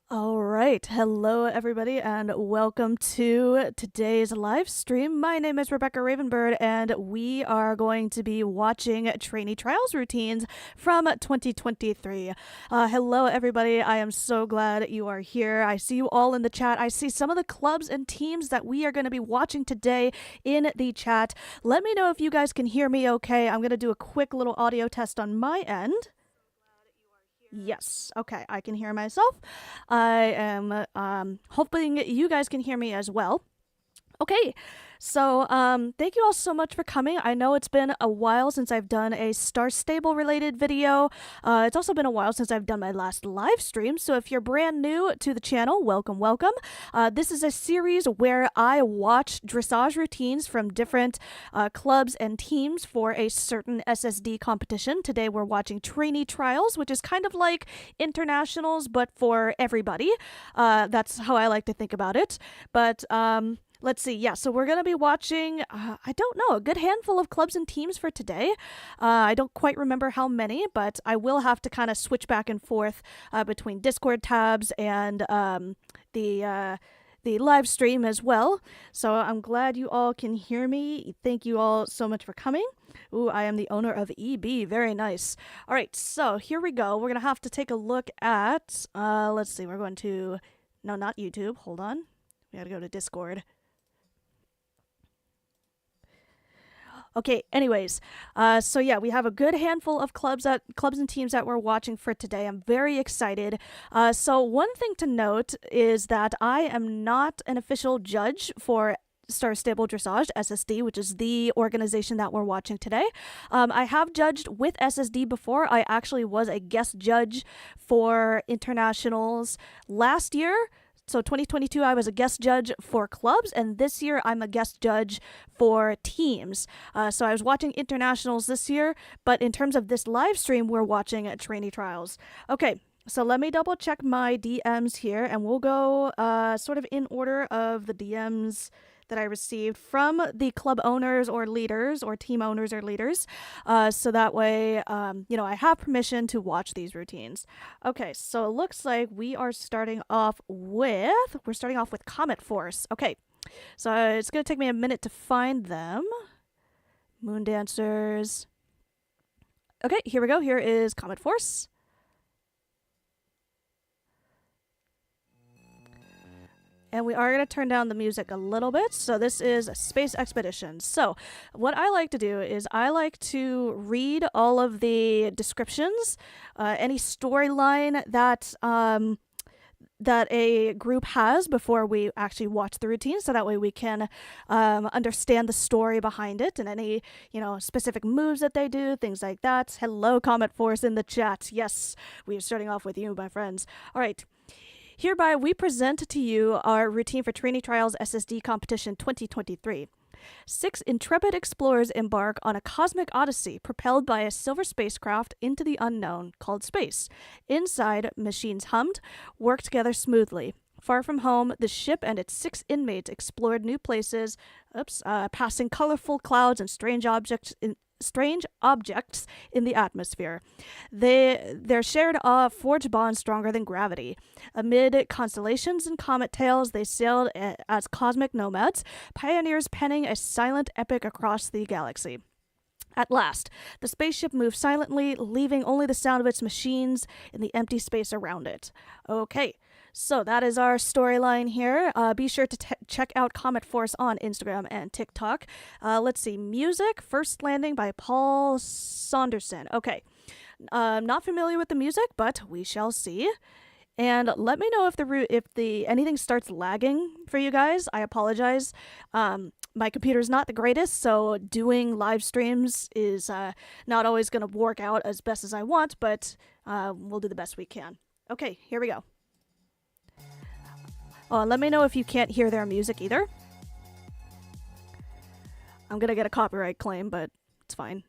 All right. Hello, everybody, and welcome to today's live stream. My name is Rebecca Ravenbird, and we are going to be watching trainee trials routines from 2023. Hello, everybody. I am so glad you are here. I see you all in the chat. I see some of the clubs and teams that we are going to be watching today in the chat. Let me know if you guys can hear me okay. I'm going to do a quick little audio test on my end. Yes. Okay. I can hear myself. I am hoping you guys can hear me as well. Okay, so thank you all so much for coming. I know it's been a while since I've done a Star Stable related video. It's also been a while since I've done my last live stream, so if you're brand new to the channel, welcome, welcome. This is a series where I watch dressage routines from different clubs and teams for a certain SSD competition. Today we're watching Trainee Trials, which is kind of like internationals, but for everybody. That's how I like to think about it. But let's see. Yeah, so we're going to be watching, I don't know, a good handful of clubs and teams for today. I don't quite remember how many, but I will have to kind of switch back and forth between Discord tabs and the live stream as well. So I'm glad you all can hear me. Thank you all so much for coming. Ooh, I am the owner of EB. Very nice. All right, so here we go. We're going to have to take a look at, let's see, we're going to, no, not YouTube. Hold on. We got to go to Discord. Okay, anyways, so yeah, we have a good handful of clubs and teams that we're watching for today. I'm very excited. So one thing to note is that I am not an official judge for Star Stable Dressage, SSD, which is the organization that we're watching today. I have judged with SSD before. I actually was a guest judge for internationals last year. So 2022, I was a guest judge for clubs, and this year I'm a guest judge for teams. So I was watching internationals this year, but in terms of this live stream, we're watching trainee trials. Okay, so let me double check my DMs here, and we'll go sort of in order of the DMs that I received from the club owners or leaders or team owners or leaders. So that way, you know, I have permission to watch these routines. Okay, so it looks like we are starting off with, Comet Force. Okay, so it's going to take me a minute to find them. Moon Dancers. Okay, here we go. Here is Comet Force. And we are going to turn down the music a little bit. So this is Space Expedition. So what I like to do is I like to read all of the descriptions, any storyline that that a group has before we actually watch the routine, so that way we can understand the story behind it and any, you know, specific moves that they do, things like that. Hello, Comet Force in the chat. Yes, we are starting off with you, my friends. All right. Hereby, we present to you our routine for Trainee Trials SSD Competition 2023. 6 intrepid explorers embark on a cosmic odyssey propelled by a silver spacecraft into the unknown called space. Inside, machines hummed, worked together smoothly. Far from home, the ship and its 6 inmates explored new places, passing colorful clouds and strange objects in the atmosphere. Their shared awe forged bonds stronger than gravity. Amid constellations and comet tails, they sailed as cosmic nomads, pioneers penning a silent epic across the galaxy. At last, the spaceship moved silently, leaving only the sound of its machines in the empty space around it. Okay. So that is our storyline here. Be sure to check out Comet Force on Instagram and TikTok. Let's see. Music, First Landing by Paul Saunderson. Okay. Not familiar with the music, but we shall see. And let me know if anything starts lagging for you guys. I apologize. My computer's not the greatest, so doing live streams is not always going to work out as best as I want, but we'll do the best we can. Okay, here we go. Let me know if you can't hear their music either. I'm gonna get a copyright claim, but it's fine.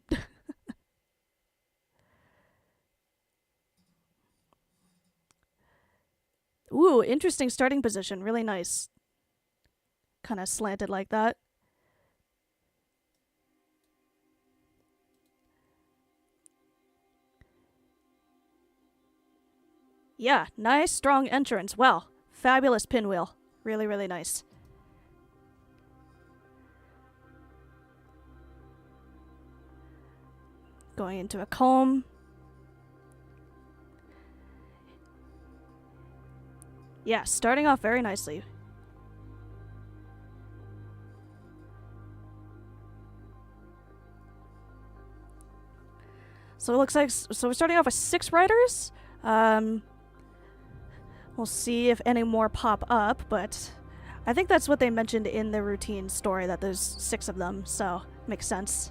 Ooh, interesting starting position. Really nice. Kind of slanted like that. Yeah, nice, strong entrance. Wow. Fabulous pinwheel. Really, really nice. Going into a comb. Yeah, starting off very nicely. So it looks like, so we're starting off with 6 riders. We'll see if any more pop up, but I think that's what they mentioned in the routine story, that there's 6 of them, so makes sense.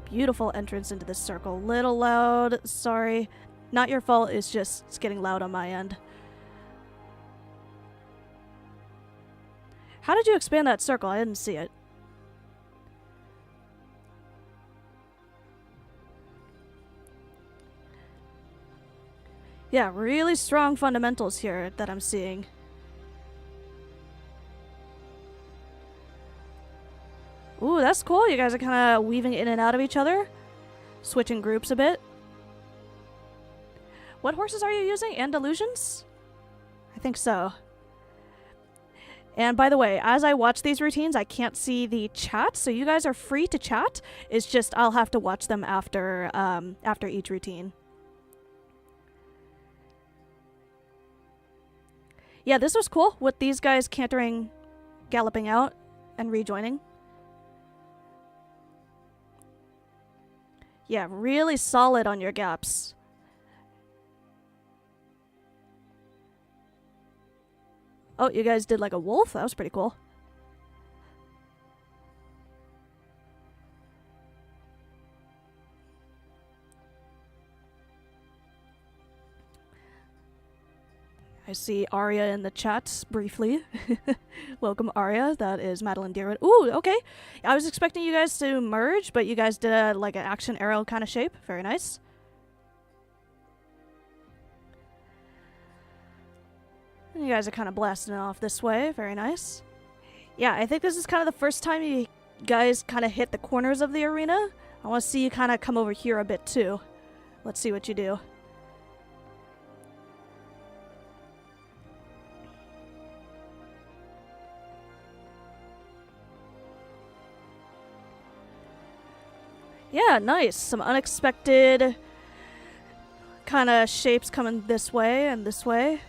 Beautiful entrance into this circle. Little loud, sorry. Not your fault, it's getting loud on my end. How did you expand that circle? I didn't see it. Yeah, really strong fundamentals here that I'm seeing. Ooh, that's cool. You guys are kind of weaving in and out of each other. Switching groups a bit. What horses are you using? Andalusians? I think so. And by the way, as I watch these routines, I can't see the chat, so you guys are free to chat. It's just I'll have to watch them after after each routine. Yeah, this was cool with these guys cantering, galloping out, and rejoining. Yeah, really solid on your gaps. Oh, you guys did like a wolf? That was pretty cool. I see Arya in the chat briefly. Welcome, Arya. That is Madeline Dearwood. Ooh, okay. I was expecting you guys to merge, but you guys did like an action arrow kind of shape. Very nice. You guys are kind of blasting off this way. Very nice. Yeah, I think this is kind of the first time you guys kind of hit the corners of the arena. I want to see you kind of come over here a bit too. Let's see what you do. Yeah, nice. Some unexpected kind of shapes coming this way and this way.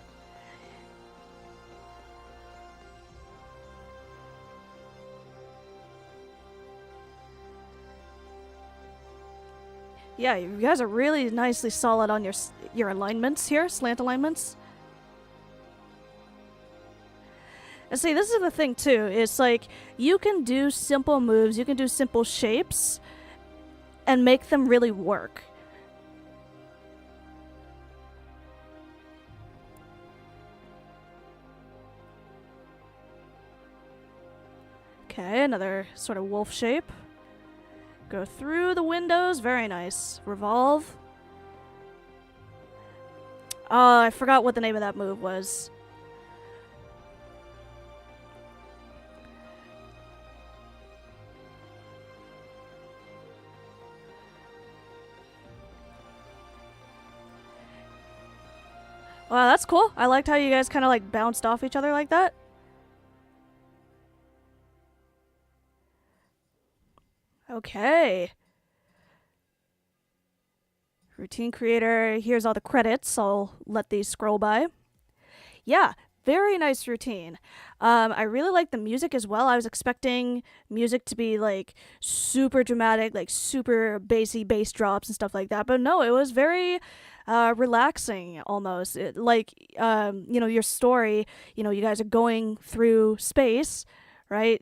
Yeah, you guys are really nicely solid on your alignments here, slant alignments. And see, this is the thing too. It's like you can do simple moves, you can do simple shapes, and make them really work. Okay, another sort of wolf shape. Go through the windows. Very nice. Revolve. Oh, I forgot what the name of that move was. Wow, that's cool. I liked how you guys kind of like bounced off each other like that. Okay. Routine creator. Here's all the credits. I'll let these scroll by. Yeah, very nice routine. I really like the music as well. I was expecting music to be like super dramatic, like super bassy bass drops and stuff like that. But no, it was very relaxing almost. Your story, you guys are going through space, right?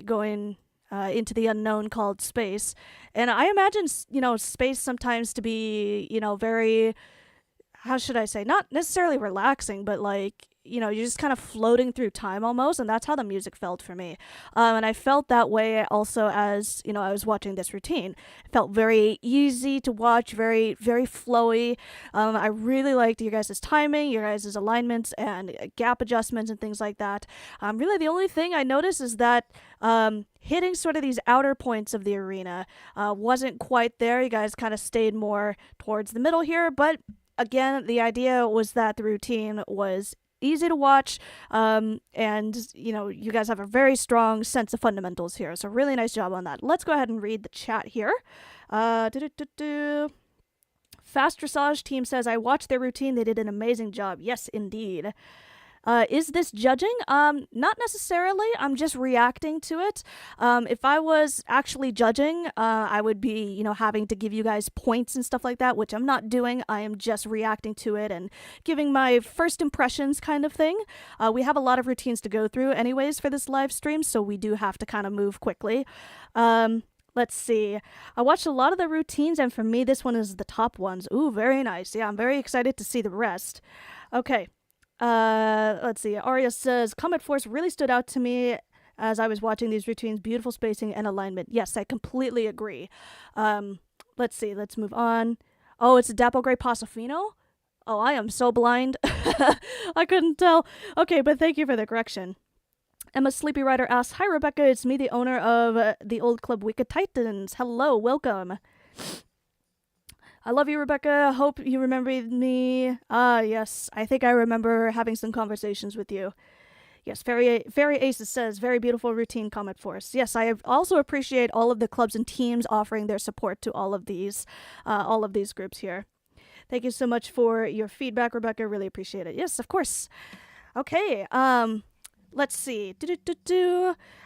Going into the unknown called space. And I imagine, space sometimes to be, very, how should I say, not necessarily relaxing, but like, you're just kind of floating through time almost, and that's how the music felt for me. And I felt that way also as, I was watching this routine. It felt very easy to watch, very, very flowy. I really liked your guys' timing, your guys' alignments, and gap adjustments and things like that. Really, the only thing I noticed is that hitting sort of these outer points of the arena wasn't quite there. You guys kind of stayed more towards the middle here, but again, the idea was that the routine was easy to watch, and you guys have a very strong sense of fundamentals here, so really nice job on that. Let's go ahead and read the chat here. Fast Dressage team says, I watched their routine, they did an amazing job. Yes, indeed. Is this judging? Not necessarily. I'm just reacting to it. If I was actually judging, I would be, having to give you guys points and stuff like that, which I'm not doing. I am just reacting to it and giving my first impressions kind of thing. We have a lot of routines to go through anyways for this live stream, so we do have to kind of move quickly. Let's see. I watched a lot of the routines, and for me, this one is the top ones. Ooh, very nice. Yeah, I'm very excited to see the rest. Okay. Let's see. Arya says, Comet Force really stood out to me as I was watching these routines. Beautiful spacing and alignment. Yes, I completely agree. Let's see. Let's move on. Oh, it's a Dapple Gray Pasofino? Oh, I am so blind. I couldn't tell. Okay, but thank you for the correction. Emma Sleepy Rider asks, Hi, Rebecca. It's me, the owner of the old club Wicked Titans. Hello, welcome. I love you, Rebecca. Hope you remember me. Yes. I think I remember having some conversations with you. Yes, Fairy Aces says, very beautiful routine, Comet Force. Yes, I also appreciate all of the clubs and teams offering their support to all of these groups here. Thank you so much for your feedback, Rebecca. Really appreciate it. Yes, of course. Okay, let's see.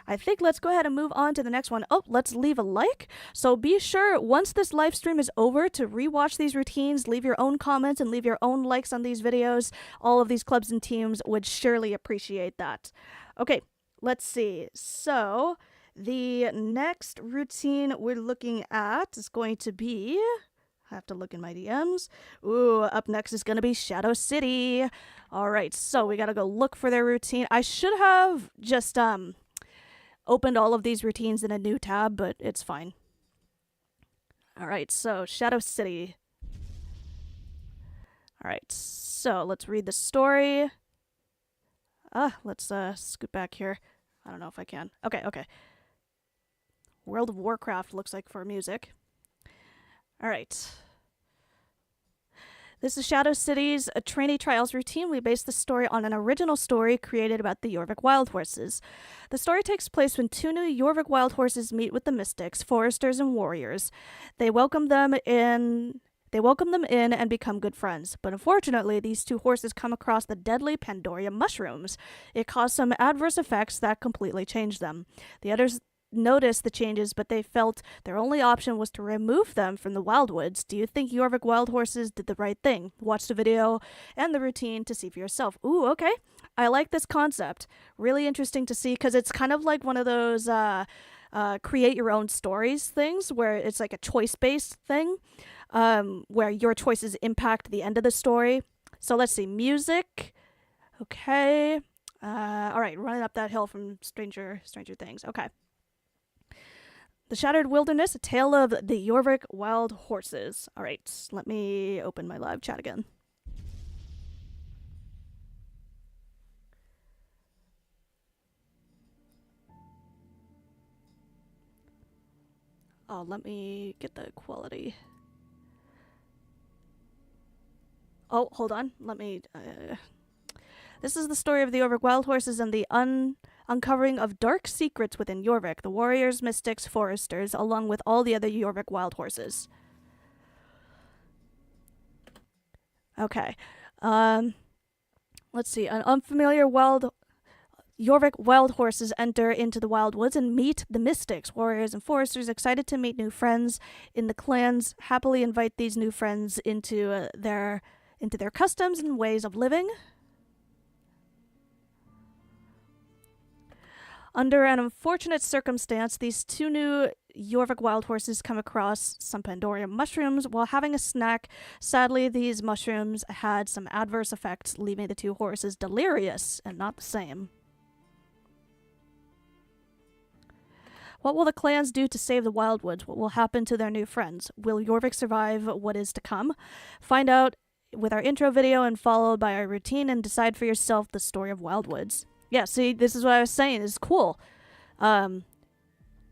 I think let's go ahead and move on to the next one. Oh, let's leave a like. So be sure, once this live stream is over, to rewatch these routines, leave your own comments, and leave your own likes on these videos. All of these clubs and teams would surely appreciate that. Okay, let's see. So the next routine we're looking at is going to be... I have to look in my DMs. Ooh, up next is going to be Shadow City. All right, so we got to go look for their routine. I should have just opened all of these routines in a new tab, but it's fine. All right, so Shadow City. All right, so let's read the story. Let's scoot back here. I don't know if I can. Okay. World of Warcraft looks like for music. All right. This is Shadow City's Trainee Trials routine. We based the story on an original story created about the Jorvik Wild Horses. The story takes place when two new Jorvik Wild Horses meet with the Mystics, Foresters, and Warriors. They welcome them in and become good friends. But unfortunately, these two horses come across the deadly Pandoria mushrooms. It caused some adverse effects that completely changed them. The noticed the changes, but they felt their only option was to remove them from the wildwoods. Do you think Jorvik wild horses did the right thing? Watch the video and the routine to see for yourself. Ooh, okay. I like this concept. Really interesting to see, because it's kind of like one of those create your own stories things where it's like a choice-based thing, where your choices impact the end of the story. So let's see. Music. Okay. All right. Running up that hill from Stranger Things. Okay. The Shattered Wilderness, A Tale of the Jorvik Wild Horses. All right. Let me open my live chat again. Oh, let me get the quality. Oh, hold on. Let me... This is the story of the Jorvik wild horses and the uncovering of dark secrets within Jorvik, the warriors, mystics, foresters, along with all the other Jorvik wild horses. Okay. Let's see. An unfamiliar Jorvik wild horses enter into the wild woods and meet the mystics, warriors, and foresters. Excited to meet new friends in the clans, happily invite these new friends into their customs and ways of living. Under an unfortunate circumstance, these two new Jorvik wild horses come across some Pandorium mushrooms while having a snack. Sadly, these mushrooms had some adverse effects, leaving the two horses delirious and not the same. What will the clans do to save the wildwoods? What will happen to their new friends? Will Jorvik survive what is to come? Find out with our intro video and followed by our routine, and decide for yourself the story of Wildwoods. Yeah, see, this is what I was saying. It's cool.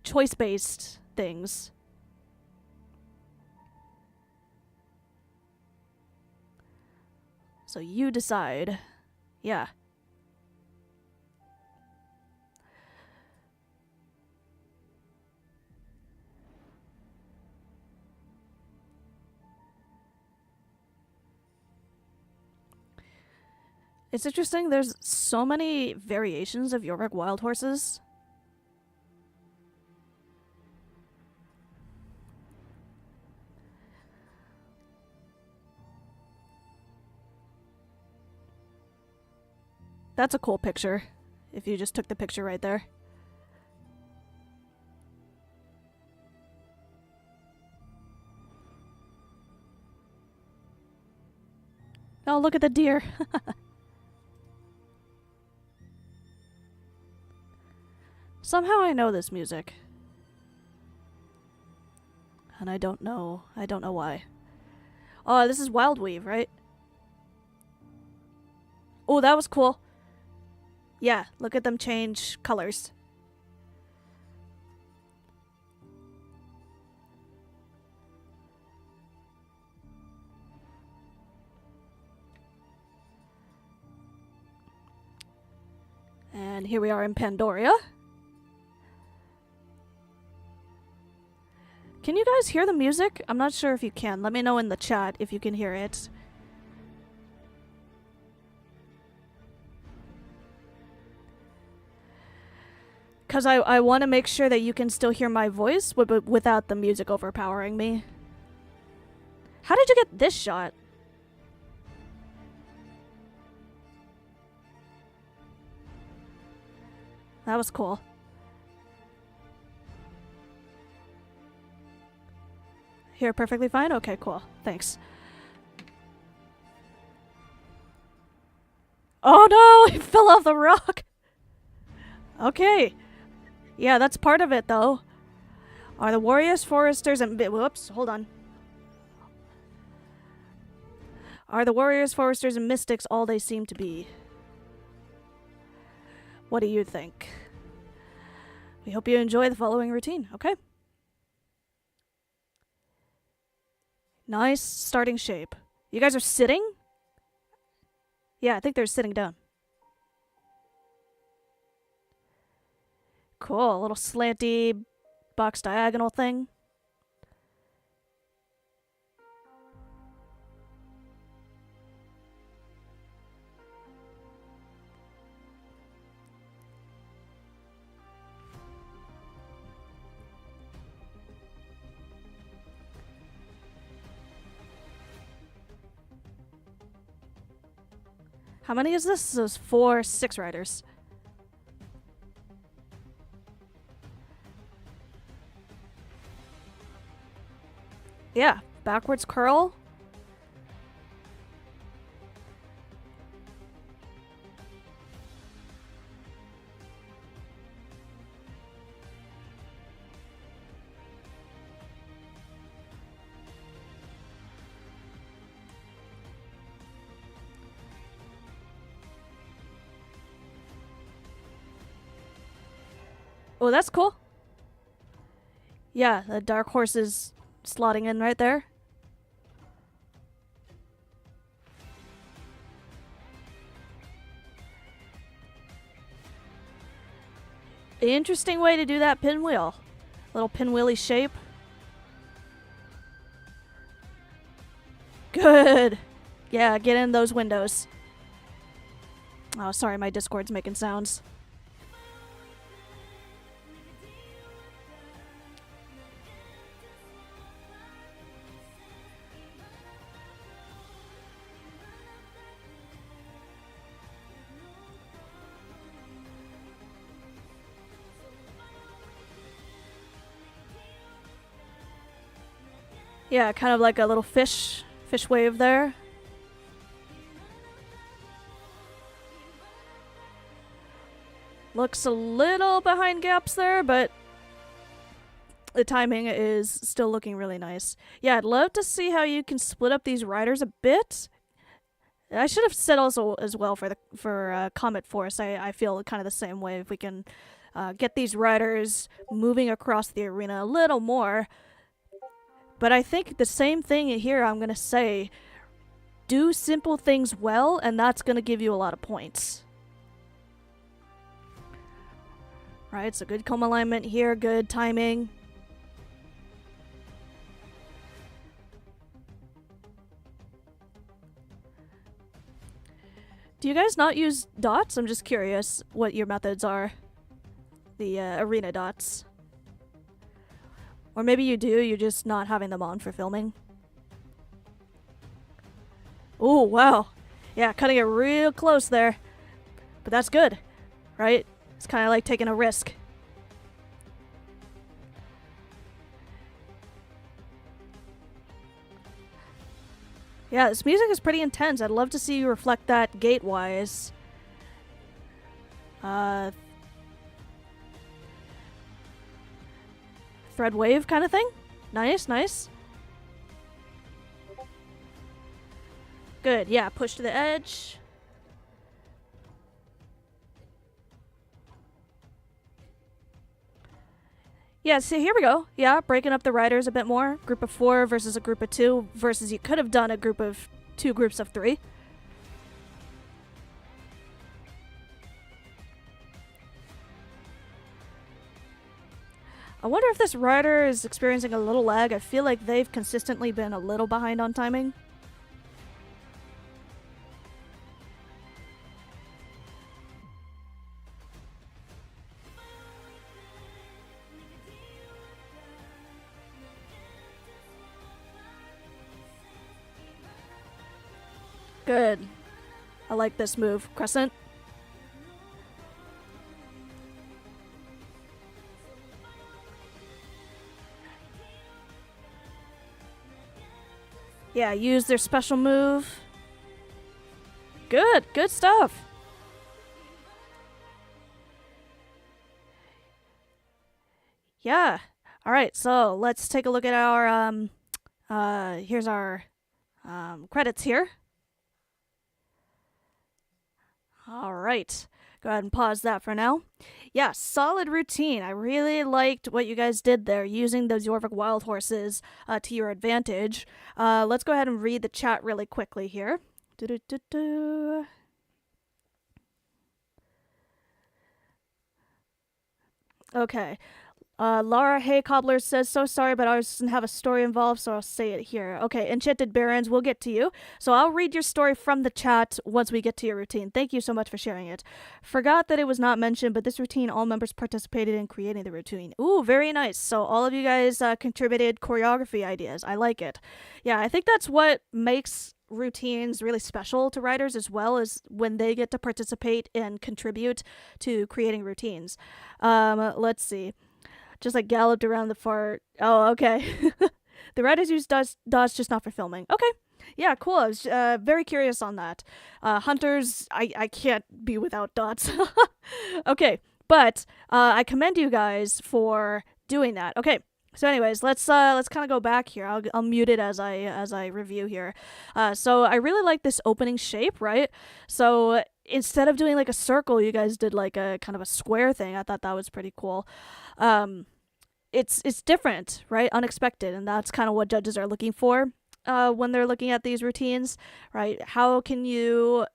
Choice-based things. So you decide. Yeah. It's interesting, there's so many variations of Jorvik wild horses. That's a cool picture, if you just took the picture right there. Oh, look at the deer. Somehow I know this music. And I don't know why. Oh, this is Wildweave, right? Oh, that was cool. Yeah, look at them change colors. And here we are in Pandoria. Can you guys hear the music? I'm not sure if you can. Let me know in the chat if you can hear it. Because I want to make sure that you can still hear my voice without the music overpowering me. How did you get this shot? That was cool. Hear perfectly fine? Okay, cool. Thanks. Oh no! He fell off the rock! Okay. Yeah, that's part of it, though. Are the warriors, foresters, and... Whoops, hold on. Are the warriors, foresters, and mystics all they seem to be? What do you think? We hope you enjoy the following routine, okay? Nice starting shape. You guys are sitting? Yeah, I think they're sitting down. Cool, a little slanty box diagonal thing. How many is this? This is 4, 6 riders. Yeah, backwards curl. Oh, that's cool. Yeah, the dark horse is slotting in right there. Interesting way to do that pinwheel. Little pinwheely shape. Good. Yeah, get in those windows. Oh, sorry, my Discord's making sounds. Yeah, kind of like a little fish wave there. Looks a little behind gaps there, but the timing is still looking really nice. Yeah, I'd love to see how you can split up these riders a bit. I should have said also as well for Comet Force. I feel kind of the same way. If we can get these riders moving across the arena a little more. But I think the same thing here I'm going to say. Do simple things well, and that's going to give you a lot of points. Right, so good comb alignment here, good timing. Do you guys not use dots? I'm just curious what your methods are. The arena dots. Or maybe you do, you're just not having them on for filming. Oh, wow. Yeah, cutting it real close there. But that's good, right? It's kind of like taking a risk. Yeah, this music is pretty intense. I'd love to see you reflect that gate-wise. Thread wave kind of thing. Nice, nice. Good, yeah, push to the edge. Yeah, so here we go. Yeah, breaking up the riders a bit more. Group of 4 versus a group of 2 versus you could have done a group of 2 groups of 3. I wonder if this rider is experiencing a little lag. I feel like they've consistently been a little behind on timing. Good. I like this move. Crescent. Yeah, use their special move. Good. Good stuff. Yeah. All right, so let's take a look at our here's our credits here. All right, go ahead and pause that for now. Yeah, solid routine. I really liked what you guys did there, using those Jorvik wild horses to your advantage. Let's go ahead and read the chat really quickly here. Okay. Laura Hey Cobbler says, so sorry, but ours doesn't have a story involved, so I'll say it here. Okay, Enchanted Barons, we'll get to you. So I'll read your story from the chat once we get to your routine. Thank you so much for sharing it. Forgot that it was not mentioned, but this routine, all members participated in creating the routine. Ooh, very nice. So all of you guys contributed choreography ideas. I like it. Yeah, I think that's what makes routines really special to writers as well as when they get to participate and contribute to creating routines. Let's see. Just like galloped around the fart. Oh, okay. The writers use dots just not for filming. Okay. Yeah, cool. I was very curious on that. Hunters, I can't be without dots. Okay, but I commend you guys for doing that. Okay. So, anyways, let's kind of go back here. I'll mute it as I review here. So I really like this opening shape, right? So instead of doing like a circle, you guys did like a kind of a square thing. I thought that was pretty cool. It's different, right? Unexpected, and that's kind of what judges are looking for when they're looking at these routines, right? How can you,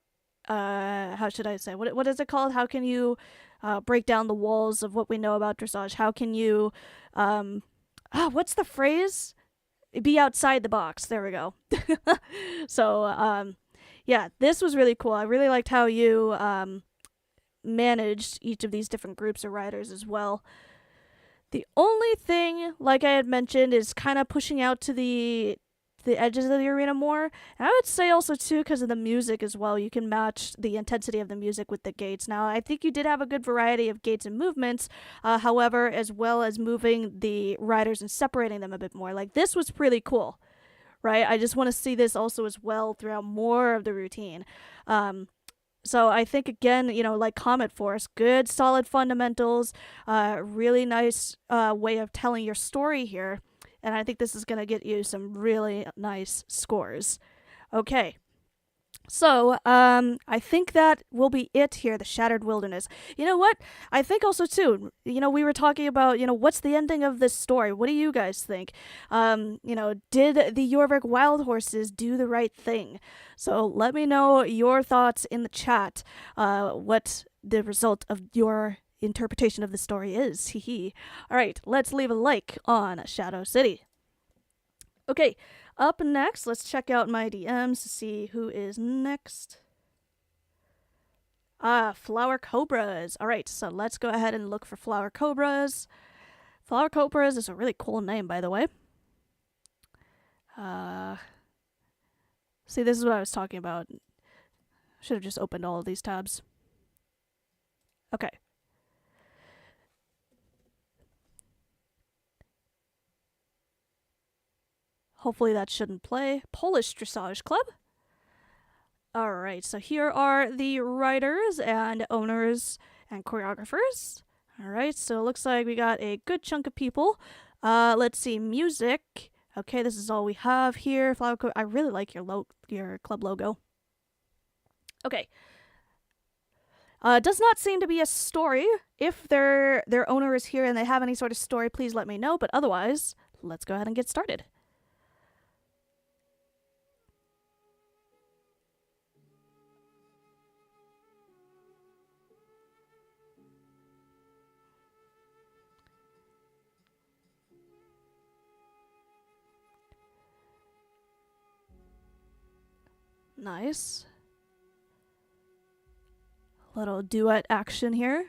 how should I say? What is it called? How can you break down the walls of what we know about dressage? How can you what's the phrase? Be outside the box. There we go. So, yeah, this was really cool. I really liked how you managed each of these different groups of writers as well. The only thing, like I had mentioned, is kind of pushing out to the edges of the arena more. And I would say also, too, because of the music as well, you can match the intensity of the music with the gates. Now, I think you did have a good variety of gates and movements, however, as well as moving the riders and separating them a bit more. Like, this was pretty cool, right? I just want to see this also as well throughout more of the routine. So I think, again, you know, like Comet Force, good, solid fundamentals, really nice way of telling your story here. And I think this is going to get you some really nice scores. Okay. So, I think that will be it here, the Shattered Wilderness. You know what? I think also, too, you know, we were talking about, you know, what's the ending of this story? What do you guys think? You know, did the Jorvik Wild Horses do the right thing? So let me know your thoughts in the chat, what the result of your interpretation of the story is. Hee. All right, let's leave a like on Shadow City. Okay, up next, let's check out my DMs to see who is next. Flower Cobras. All right, so let's go ahead and look for Flower Cobras. Flower Cobras is a really cool name, by the way. See, this is what I was talking about. Should have just opened all of these tabs. Okay. Hopefully that shouldn't play. Polish Dressage Club. Alright, so here are the writers and owners and choreographers. Alright, so it looks like we got a good chunk of people. Let's see, music. Okay, this is all we have here. Flower I really like your club logo. Okay. Does not seem to be a story. If their owner is here and they have any sort of story, please let me know. But otherwise, let's go ahead and get started. Nice. Little duet action here.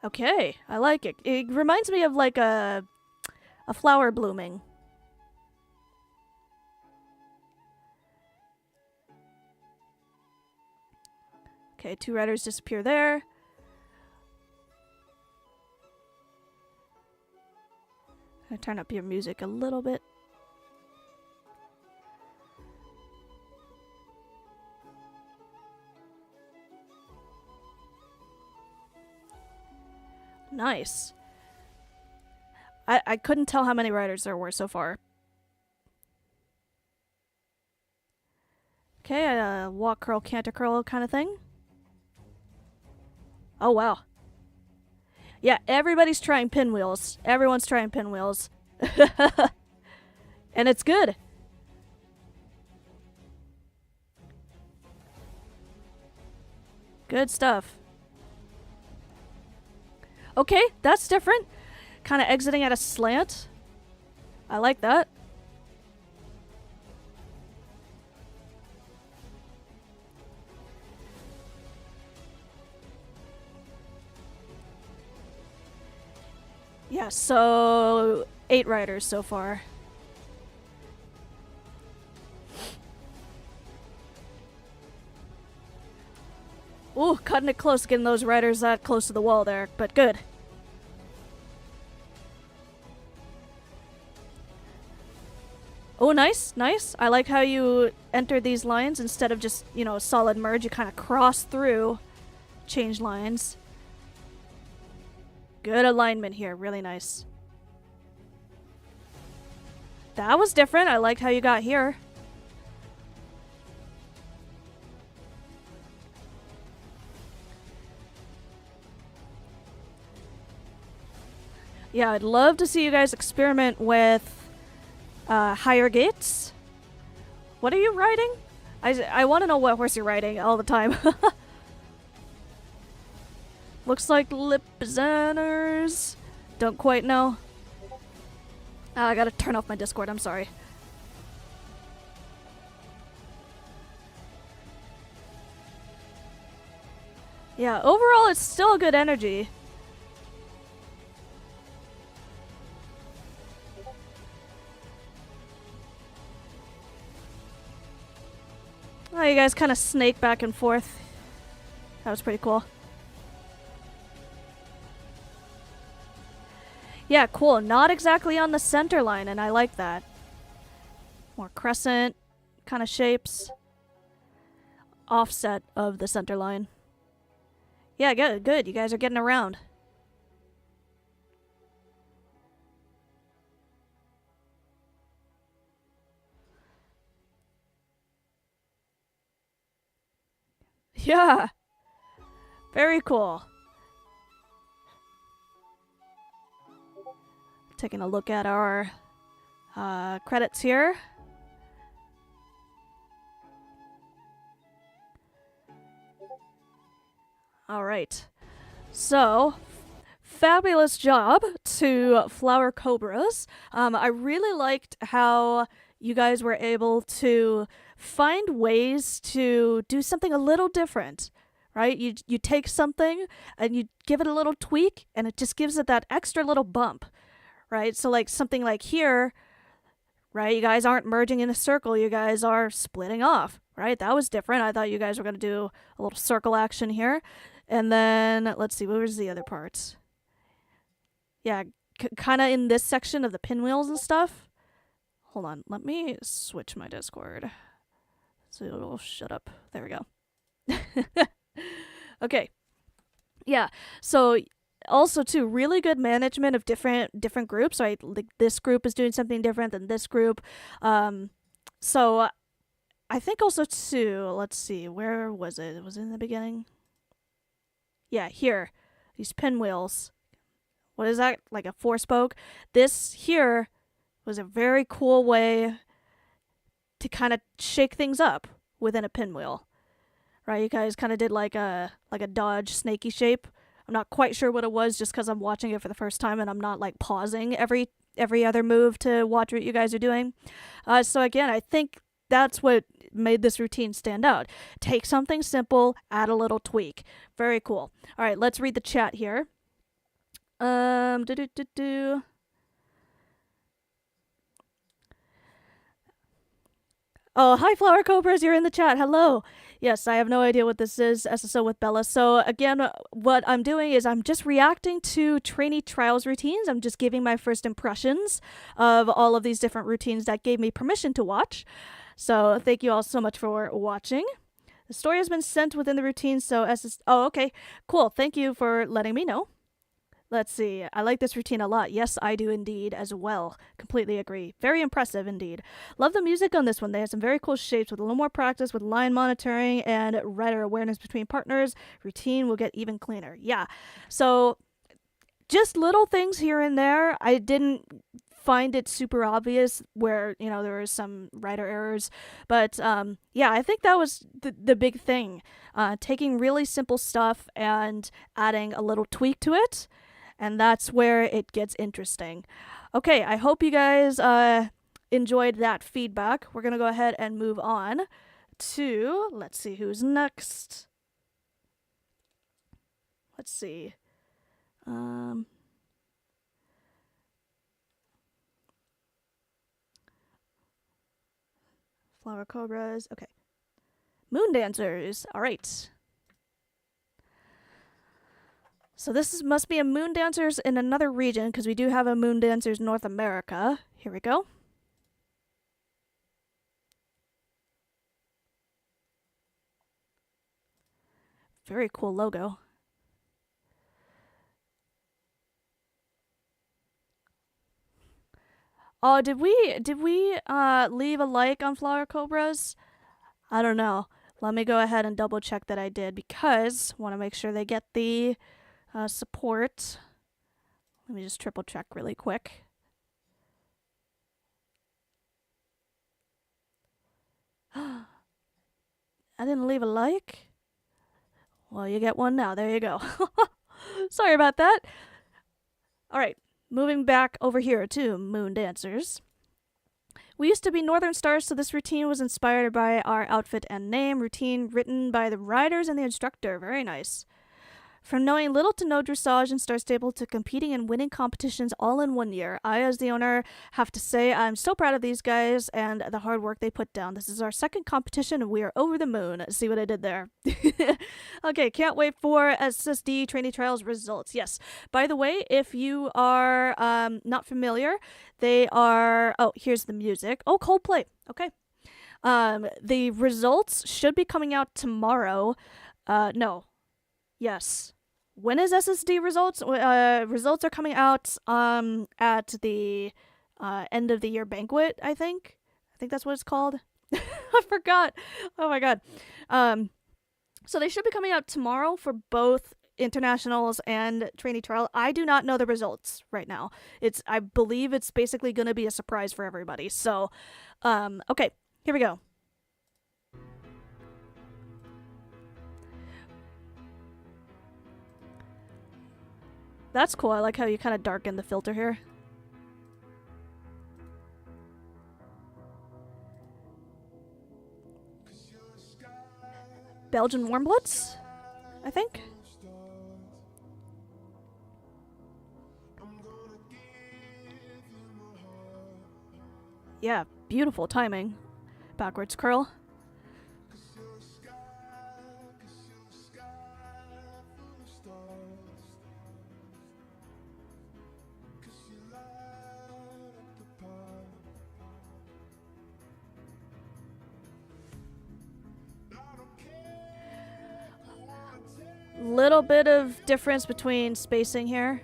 Okay, I like it. It reminds me of like a flower blooming. Okay, two riders disappear there. I'm gonna turn up your music a little bit. Nice. I couldn't tell how many riders there were so far. Okay, walk, curl, canter, curl kind of thing. Oh, wow. Yeah, everybody's trying pinwheels. Everyone's trying pinwheels. And it's good. Good stuff. Okay, that's different. Kind of exiting at a slant. I like that. Yeah, so 8 riders so far. Ooh, cutting it close, getting those riders that close to the wall there, but good. Oh, nice, nice. I like how you enter these lines instead of just, you know, a solid merge. You kind of cross through, change lines. Good alignment here, really nice. That was different. I liked how you got here. Yeah, I'd love to see you guys experiment with higher gates. What are you riding? I want to know what horse you're riding all the time. Looks like Lipzanners. Don't quite know. I gotta turn off my Discord, I'm sorry. Yeah, overall it's still a good energy. Oh, you guys kind of snake back and forth. That was pretty cool. Yeah, cool. Not exactly on the center line, and I like that. More crescent kind of shapes. Offset of the center line. Yeah, good, good. You guys are getting around. Yeah. Very cool. Taking a look at our credits here. All right. So, fabulous job to Flower Cobras. I really liked how you guys were able to find ways to do something a little different, right? You take something and you give it a little tweak and it just gives it that extra little bump, right? So like something like here, right? You guys aren't merging in a circle, you guys are splitting off, right? That was different. I thought you guys were going to do a little circle action here. And then, let's see, what was the other parts? Yeah, kind of in this section of the pinwheels and stuff. Hold on, let me switch my Discord. So it'll shut up. There we go. Okay. Yeah, so also too, really good management of different groups, right? Like this group is doing something different than this group. So I think also too, let's see, where was it? Was it in the beginning? Yeah, here. These pinwheels. What is that? Like a 4-spoke? This here was a very cool way to kind of shake things up within a pinwheel. Right? You guys kind of did like a dodge snaky shape. I'm not quite sure what it was just because I'm watching it for the first time and I'm not like pausing every other move to watch what you guys are doing. So again, I think that's what made this routine stand out. Take something simple, add a little tweak. Very cool. All right, let's read the chat here. Oh, hi, Flower Cobras. You're in the chat. Hello. Yes, I have no idea what this is, SSO with Bella. So again, what I'm doing is I'm just reacting to trainee trials routines. I'm just giving my first impressions of all of these different routines that gave me permission to watch. So thank you all so much for watching. The story has been sent within the routine, so oh, okay. Cool. Thank you for letting me know. Let's see. I like this routine a lot. Yes, I do indeed as well. Completely agree. Very impressive indeed. Love the music on this one. They have some very cool shapes with a little more practice with line monitoring and rider awareness between partners. Routine will get even cleaner. Yeah. So just little things here and there. I didn't find it super obvious where, you know, there were some rider errors. But yeah, I think that was the big thing. Taking really simple stuff and adding a little tweak to it. And that's where it gets interesting. Okay, I hope you guys enjoyed that feedback. We're going to go ahead and move on to, let's see who's next. Let's see. Flower Cobras. Okay. Moon Dancers. All right. So this must be a Moon Dancers in another region, because we do have a Moon Dancers North America. Here we go. Very cool logo. Oh, did we leave a like on Flower Cobras? I don't know. Let me go ahead and double check that I did, because I want to make sure they get the support. Let me just triple check really quick. I didn't leave a like? Well, you get one now. There you go. Sorry about that. All right, moving back over here to Moon Dancers. We used to be Northern Stars, so this routine was inspired by our outfit and name. Routine written by the riders and the instructor. Very nice. From knowing little to no dressage and Star Stable to competing and winning competitions all in 1 year, I, as the owner, have to say I'm so proud of these guys and the hard work they put down. This is our second competition and we are over the moon. See what I did there? Okay, can't wait for SSD Trainee Trials results. Yes, by the way, if you are not familiar, they are... Oh, here's the music. Oh, Coldplay. Okay. The results should be coming out tomorrow. No. Yes. When is SSD results? Results are coming out at the end of the year banquet, I think. I think that's what it's called. I forgot. Oh my god. So they should be coming out tomorrow for both internationals and trainee trial. I do not know the results right now. I believe it's basically going to be a surprise for everybody. So, okay, here we go. That's cool. I like how you kind of darken the filter here. Belgian Warmbloods, I think. Yeah, beautiful timing. Backwards curl. Little bit of difference between spacing here.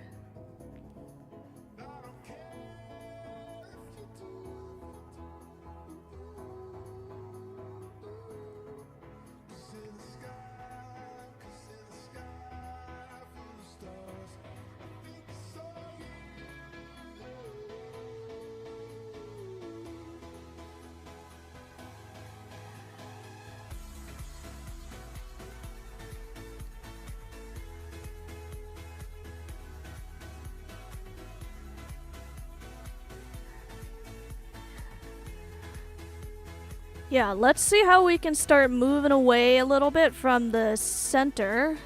Yeah, let's see how we can start moving away a little bit from the center.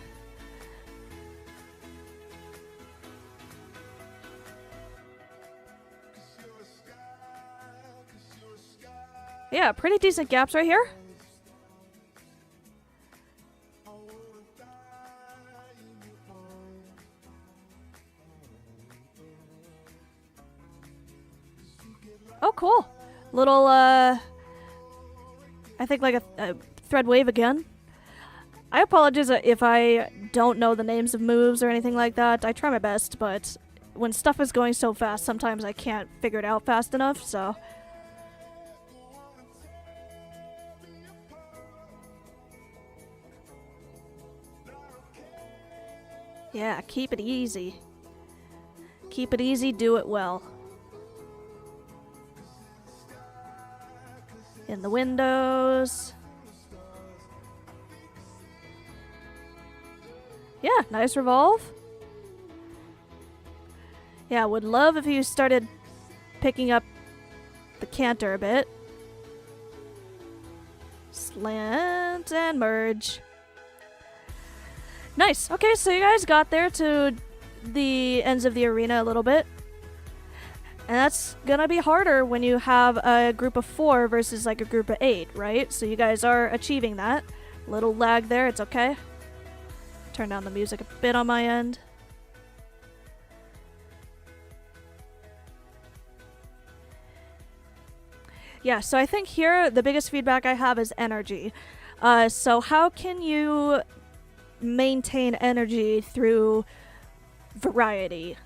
Yeah, pretty decent gaps right here. Oh, cool. Little, I think like a thread wave again. I apologize if I don't know the names of moves or anything like that. I try my best, but when stuff is going so fast, sometimes I can't figure it out fast enough, so... Yeah, keep it easy. Keep it easy, do it well. In the windows. Yeah, nice revolve. Yeah, would love if you started picking up the canter a bit. Slant and merge. Nice. Okay, so you guys got there to the ends of the arena a little bit. And that's gonna be harder when you have a group of 4 versus like a group of 8, right? So you guys are achieving that. Little lag there, it's okay. Turn down the music a bit on my end. Yeah, so I think here the biggest feedback I have is energy. So how can you maintain energy through variety?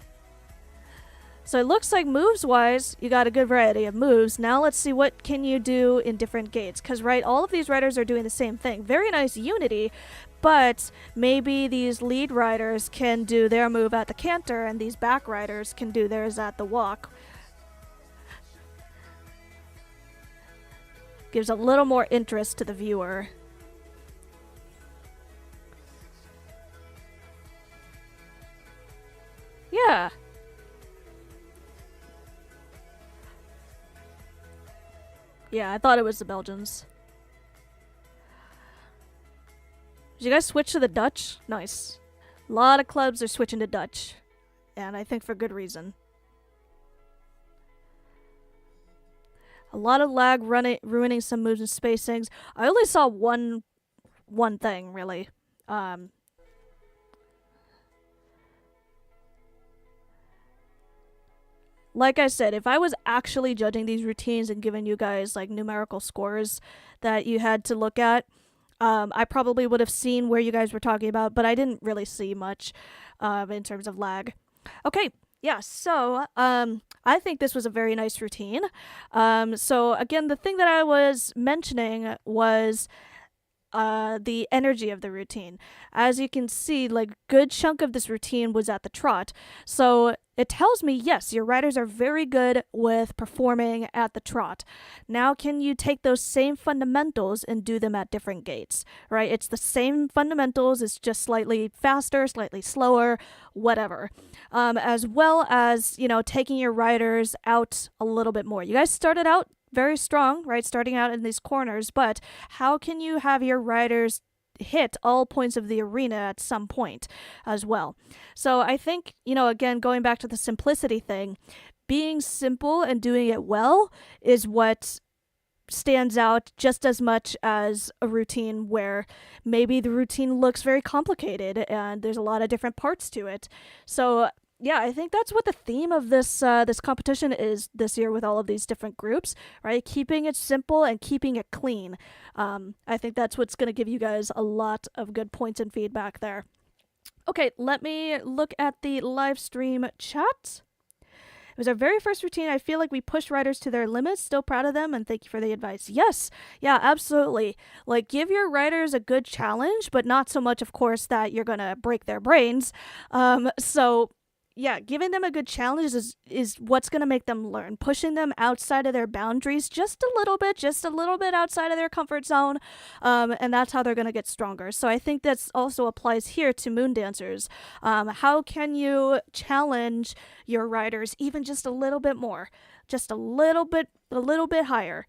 So it looks like moves-wise, you got a good variety of moves. Now let's see what can you do in different gates. Because, right, all of these riders are doing the same thing. Very nice unity, but maybe these lead riders can do their move at the canter, and these back riders can do theirs at the walk. Gives a little more interest to the viewer. Yeah. Yeah, I thought it was the Belgians. Did you guys switch to the Dutch? Nice. A lot of clubs are switching to Dutch. And I think for good reason. A lot of lag ruining some moves and spacings. I only saw one thing, really. Like I said, if I was actually judging these routines and giving you guys like numerical scores that you had to look at, I probably would have seen where you guys were talking about, but I didn't really see much in terms of lag. Okay, yeah, so I think this was a very nice routine. So again, the thing that I was mentioning was the energy of the routine. As you can see, like, good chunk of this routine was at the trot. So it tells me, yes, your riders are very good with performing at the trot. Now, can you take those same fundamentals and do them at different gates, right? It's the same fundamentals, it's just slightly faster, slightly slower, whatever. As well as, you know, taking your riders out a little bit more. You guys started out very strong, right? Starting out in these corners, but how can you have your riders hit all points of the arena at some point as well? So I think, you know, again, going back to the simplicity thing, being simple and doing it well is what stands out just as much as a routine where maybe the routine looks very complicated and there's a lot of different parts to it. So yeah, I think that's what the theme of this this competition is this year with all of these different groups, right? Keeping it simple and keeping it clean. I think that's what's going to give you guys a lot of good points and feedback there. Okay, let me look at the live stream chat. It was our very first routine. I feel like we pushed riders to their limits. Still proud of them, and thank you for the advice. Yes, yeah, absolutely. Like, give your riders a good challenge, but not so much, of course, that you're going to break their brains. So yeah, giving them a good challenge is what's going to make them learn. Pushing them outside of their boundaries just a little bit outside of their comfort zone, and that's how they're going to get stronger. So I think that also applies here to moon dancers. How can you challenge your riders even just a little bit more, just a little bit higher?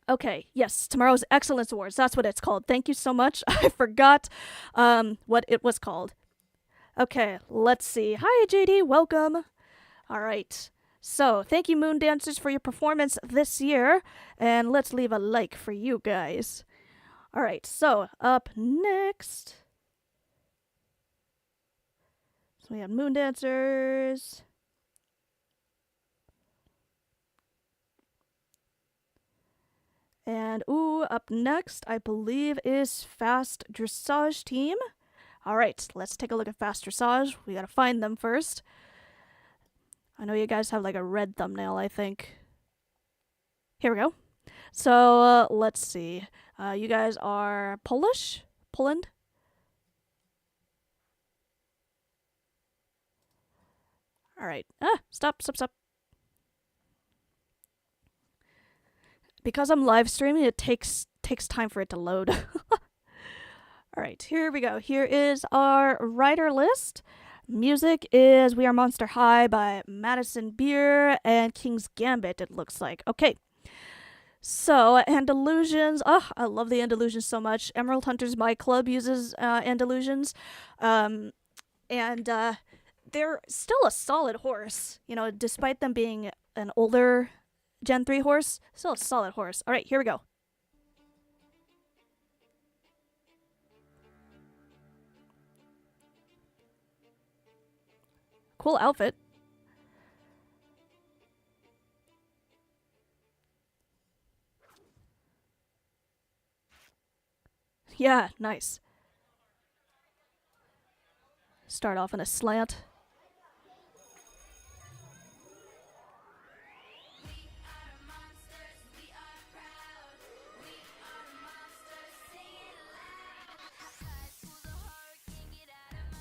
Okay, yes, tomorrow's Excellence Awards. That's what it's called. Thank you so much. I forgot what it was called. Okay, let's see. Hi, JD. Welcome. All right. So, thank you, Moon Dancers, for your performance this year. And let's leave a like for you guys. All right. So, up next. So, we have Moon Dancers. And, up next, I believe, is Fast Dressage Team. All right, let's take a look at Fast Dressage. We gotta find them first. I know you guys have like a red thumbnail, I think. Here we go. So, let's see. You guys are Polish? Poland? All right. Stop. Because I'm live streaming, it takes time for it to load. All right, here we go. Here is our rider list. Music is We Are Monster High by Madison Beer and King's Gambit, it looks like. Okay. So, Andalusians. Oh, I love the Andalusians so much. Emerald Hunters My Club uses Andalusians. And they're still a solid horse, you know, despite them being an older Gen 3 horse, still a solid horse. All right, here we go. Cool outfit. Yeah, nice. Start off in a slant.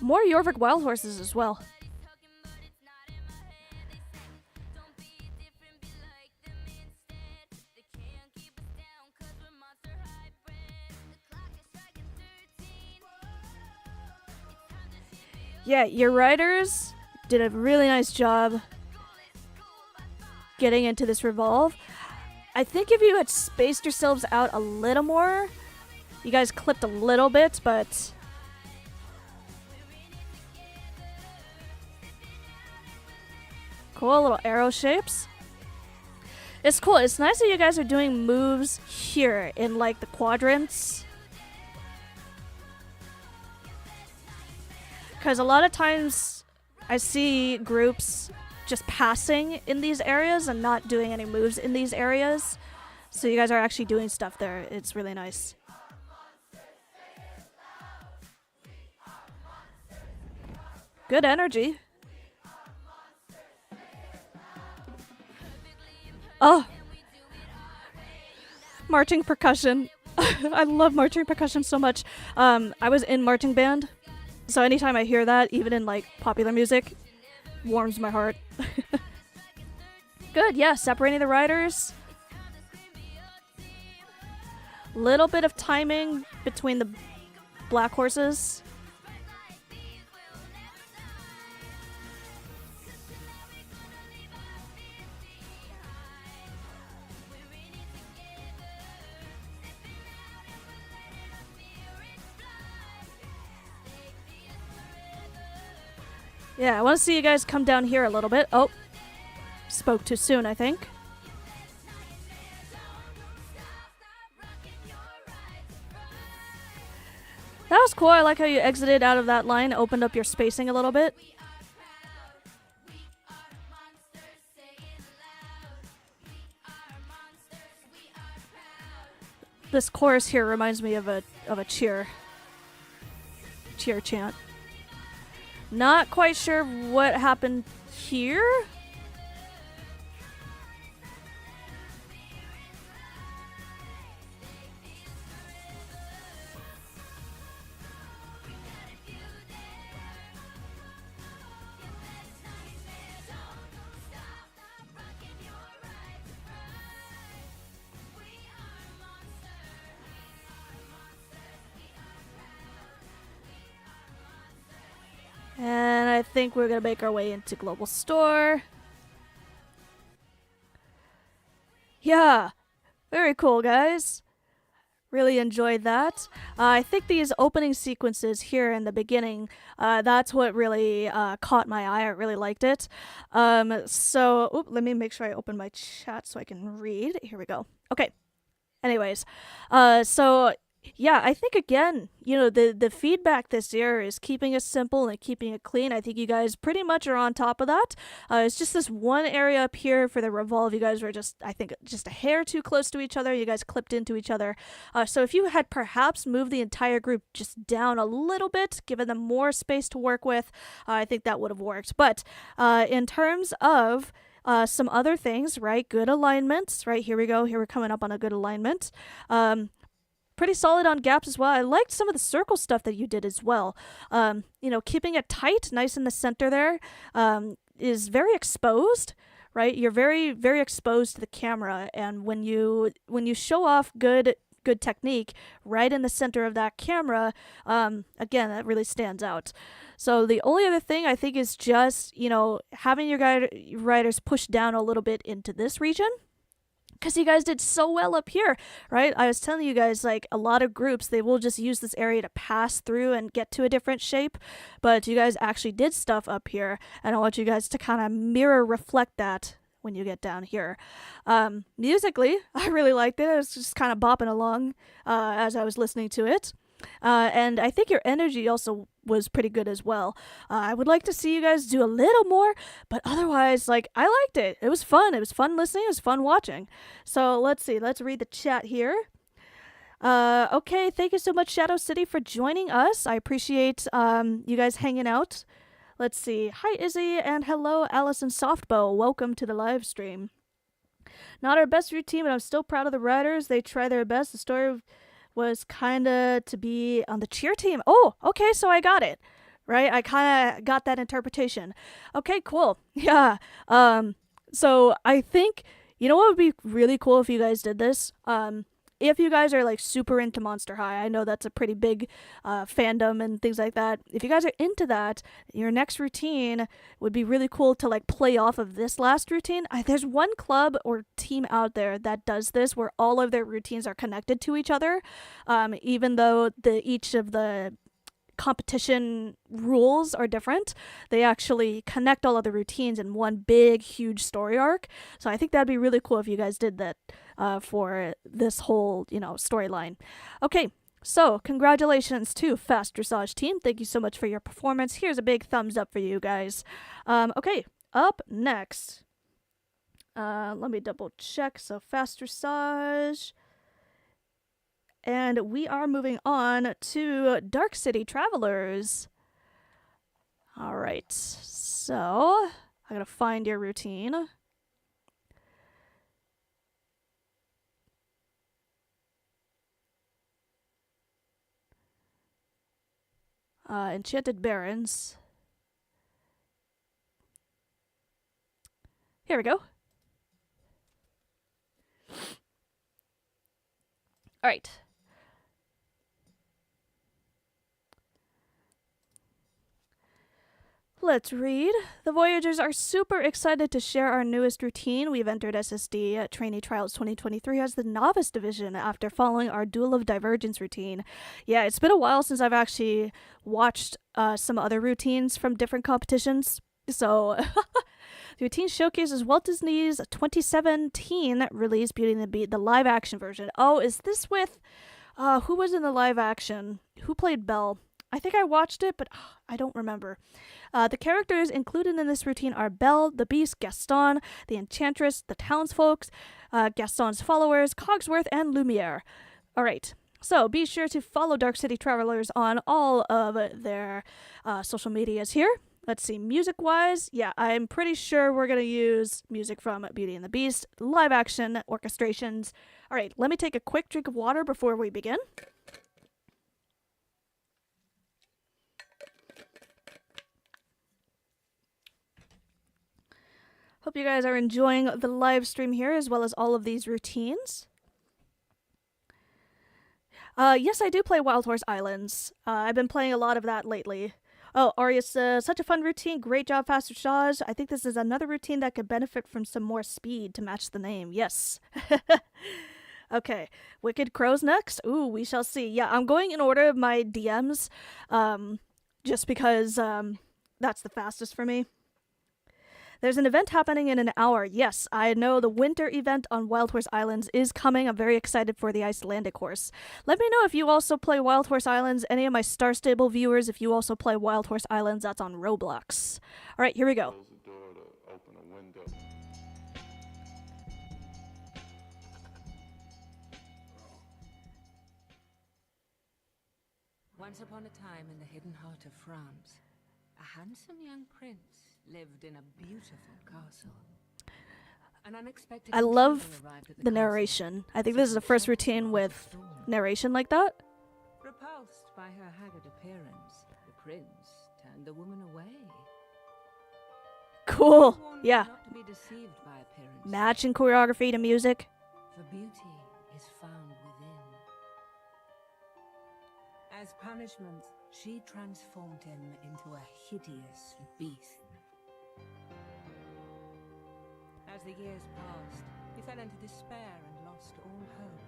More Jorvik wild horses as well. Yeah, your riders did a really nice job getting into this revolve. I think if you had spaced yourselves out a little more, you guys clipped a little bit, but cool little arrow shapes. It's cool. It's nice that you guys are doing moves here in like the quadrants. Because a lot of times I see groups just passing in these areas and not doing any moves in these areas. So you guys are actually doing stuff there. It's really nice. Good energy. Oh, marching percussion. I love marching percussion so much. I was in marching band, so anytime I hear that, even in like popular music, warms my heart. Good, yeah, separating the riders. Little bit of timing between the black horses. Yeah, I want to see you guys come down here a little bit. Oh, spoke too soon, I think. That was cool. I like how you exited out of that line, opened up your spacing a little bit. This chorus here reminds me of a cheer chant. Not quite sure what happened here. And I think we're going to make our way into Global Store. Yeah, very cool, guys. Really enjoyed that. I think these opening sequences here in the beginning, that's what really caught my eye. I really liked it. So, let me make sure I open my chat so I can read. Here we go. Okay. Anyways, so yeah, I think again, you know, the feedback this year is keeping it simple and keeping it clean. I think you guys pretty much are on top of that. It's just this one area up here for the revolve. You guys were just, I think, just a hair too close to each other. You guys clipped into each other. So if you had perhaps moved the entire group just down a little bit, given them more space to work with, I think that would have worked. But in terms of some other things, right? Good alignments, right? Here we go. Here we're coming up on a good alignment. Pretty solid on gaps as well. I liked some of the circle stuff that you did as well. You know, keeping it tight, nice in the center there, is very exposed, right? You're very, very exposed to the camera, and when you show off good technique right in the center of that camera, again, that really stands out. So the only other thing I think is just, you know, having your riders push down a little bit into this region. because you guys did so well up here, right? I was telling you guys, like, a lot of groups, they will just use this area to pass through and get to a different shape, but you guys actually did stuff up here, and I want you guys to kind of reflect that when you get down here. Musically, I really liked it. I was just kind of bopping along as I was listening to it. And I think your energy also was pretty good as well. I would like to see you guys do a little more, but otherwise, like, I liked it. It was fun. It was fun listening. It was fun watching. So let's see. Let's read the chat here. Okay, thank you so much, Shadow City, for joining us. I appreciate you guys hanging out. Let's see. Hi, Izzy, and hello, Allison Softbow. Welcome to the live stream. Not our best routine, but I'm still proud of the writers. They try their best. The story was kind of to be on the cheer team. Oh, okay, so I got it, right? I kind of got that interpretation. Okay, cool. Yeah. So I think, you know what would be really cool if you guys did this? If you guys are, like, super into Monster High, I know that's a pretty big fandom and things like that. If you guys are into that, your next routine would be really cool to, like, play off of this last routine. There's one club or team out there that does this where all of their routines are connected to each other, even though each of the competition rules are different. They actually connect all of the routines in one big, huge story arc. So I think that'd be really cool if you guys did that for this whole, storyline. Okay, so congratulations to Fast Dressage team. Thank you so much for your performance. Here's a big thumbs up for you guys. Okay, up next. Let me double check. So Fast Dressage. And we are moving on to Dark City Travelers. All right, so I gotta find your routine. Enchanted Barons. Here we go. All right. Let's read. The Voyagers are super excited to share our newest routine. We've entered SSD Trainee Trials 2023 as the Novice Division after following our Duel of Divergence routine. Yeah, it's been a while since I've actually watched some other routines from different competitions. So, the routine showcases Walt Disney's 2017 release Beauty and the Beast, the live action version. Oh, is this with, who was in the live action? Who played Belle? I think I watched it, but I don't remember. The characters included in this routine are Belle, the Beast, Gaston, the Enchantress, the townsfolk, Gaston's followers, Cogsworth, and Lumiere. All right, so be sure to follow Dark City Travelers on all of their social medias here. Let's see, music-wise, yeah, I'm pretty sure we're going to use music from Beauty and the Beast, live action orchestrations. All right, let me take a quick drink of water before we begin. Hope you guys are enjoying the live stream here as well as all of these routines. Yes, I do play Wild Horse Islands. I've been playing a lot of that lately. Oh, Arius, such a fun routine. Great job, Faster Shaj. I think this is another routine that could benefit from some more speed to match the name. Yes. Okay, Wicked Crow's next. Ooh, we shall see. Yeah, I'm going in order of my DMs, just because that's the fastest for me. There's an event happening in an hour. Yes, I know the winter event on Wild Horse Islands is coming. I'm very excited for the Icelandic horse. Let me know if you also play Wild Horse Islands. Any of my Star Stable viewers, if you also play Wild Horse Islands, that's on Roblox. All right, here we go. Close the door to open a window. Once upon a time in the hidden heart of France, a handsome young prince lived in a beautiful castle. An unexpected I love arrived at the castle, narration. I think this is the first routine with narration like that. Repulsed by her haggard appearance, the prince turned the woman away. Cool. He warned her Yeah. not to be deceived by appearance, Matching choreography to music. for beauty is found within. As punishment, she transformed him into a hideous beast. As the years passed, He fell into despair and lost all hope.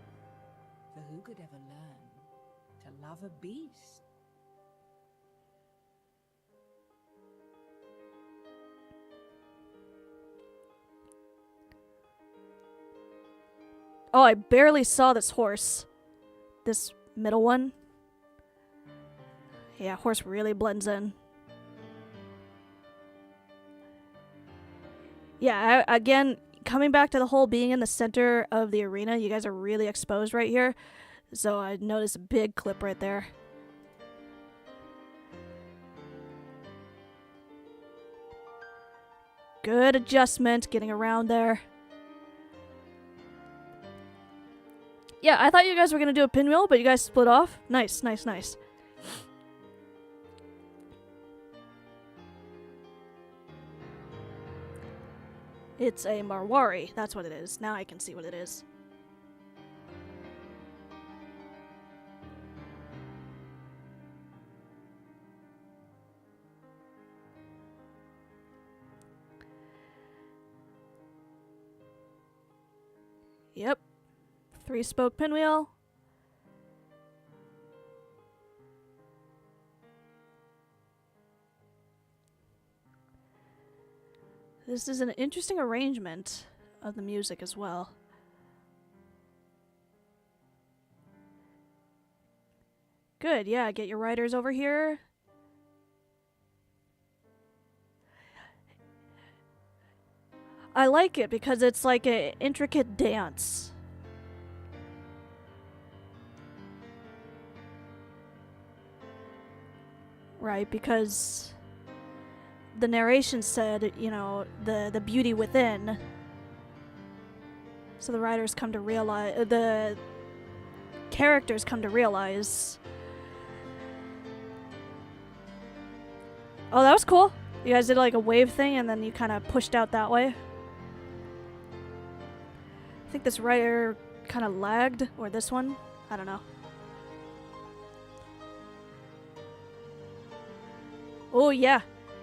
For who could ever learn to love a beast? Oh, I barely saw this horse. This middle one. Yeah, horse really blends in. Yeah, again, coming back to the whole being in the center of the arena, you guys are really exposed right here. So I noticed a big clip right there. Good adjustment, getting around there. Yeah, I thought you guys were going to do a pinwheel, but you guys split off. Nice, nice, nice. It's a Marwari. That's what it is. Now I can see what it is. Yep. 3-spoke pinwheel. This is an interesting arrangement of the music as well. Good, yeah, get your riders over here. I like it because it's like an intricate dance. Right, because the narration said, you know, the beauty within. So the writers come to realize, the characters come to realize. Oh, that was cool. You guys did like a wave thing and then you kind of pushed out that way. I think this writer kind of lagged, or this one. I don't know. Oh yeah,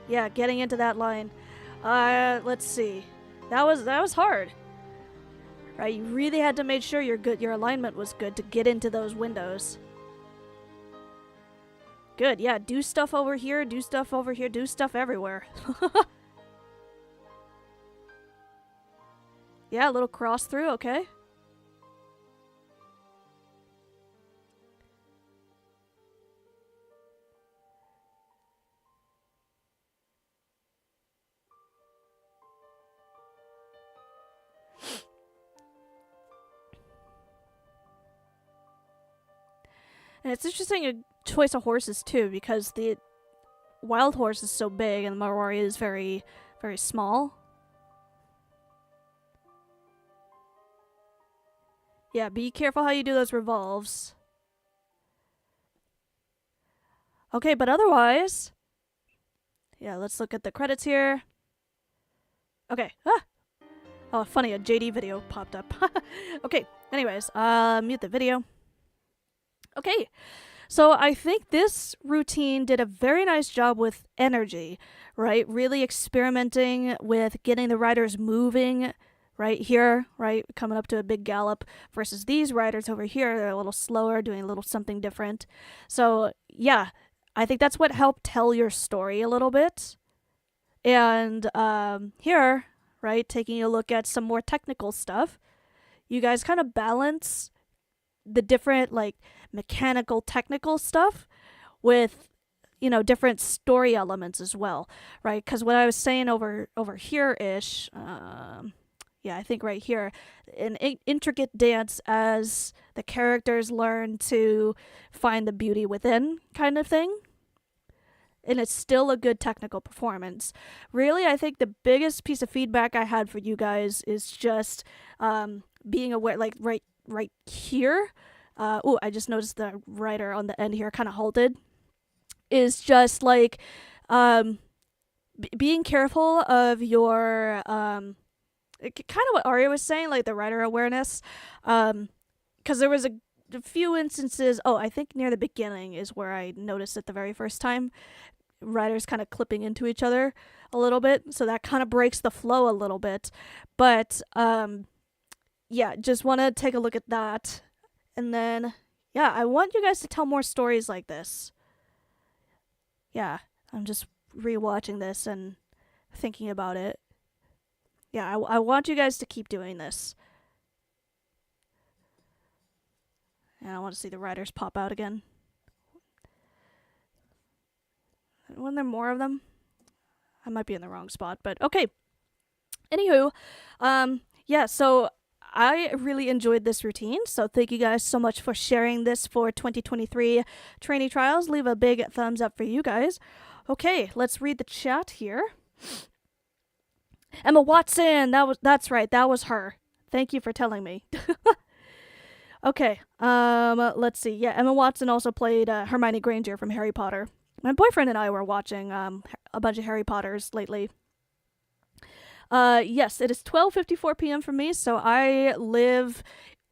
yeah, getting into that line. Let's see. That was hard. Right, you really had to make sure your alignment was good to get into those windows. Good, yeah, do stuff over here, do stuff over here, do stuff everywhere. Yeah, a little cross through, okay. And it's interesting a choice of horses too, because the wild horse is so big and the Marwari is very, very small. Yeah, be careful how you do those revolves. Okay, but otherwise... Yeah, let's look at the credits here. Okay. Ah! Oh, funny, a JD video popped up. Okay, anyways, mute the video. Okay, so I think this routine did a very nice job with energy, right? Really experimenting with getting the riders moving right here, right? Coming up to a big gallop versus these riders over here. They're a little slower, doing a little something different. So, yeah, I think that's what helped tell your story a little bit. And here, right, taking a look at some more technical stuff, you guys kind of balance the different, like, mechanical, technical stuff with, you know, different story elements as well, right? Because what I was saying over here-ish, yeah, I think right here, an intricate dance as the characters learn to find the beauty within kind of thing. And it's still a good technical performance. Really, I think the biggest piece of feedback I had for you guys is just being aware, like right here. Oh, I just noticed the writer on the end here kind of halted. Is just like being careful of your kind of what Arya was saying, like the writer awareness. Because there was a few instances. Oh, I think near the beginning is where I noticed it the very first time. Writers kind of clipping into each other a little bit, so that kind of breaks the flow a little bit. But yeah, just want to take a look at that. And then, yeah, I want you guys to tell more stories like this. Yeah, I'm just rewatching this and thinking about it. Yeah, I want you guys to keep doing this. And I want to see the riders pop out again. Weren't there more of them? I might be in the wrong spot, but okay. Anywho, yeah, so I really enjoyed this routine, so thank you guys so much for sharing this for 2023 trainee trials. Leave a big thumbs up for you guys. Okay, let's read the chat here. Emma Watson, that's right, that was her. Thank you for telling me. Okay, let's see. Yeah, Emma Watson also played Hermione Granger from Harry Potter. My boyfriend and I were watching a bunch of Harry Potters lately. Yes, it is 12:54 p.m. for me, so I live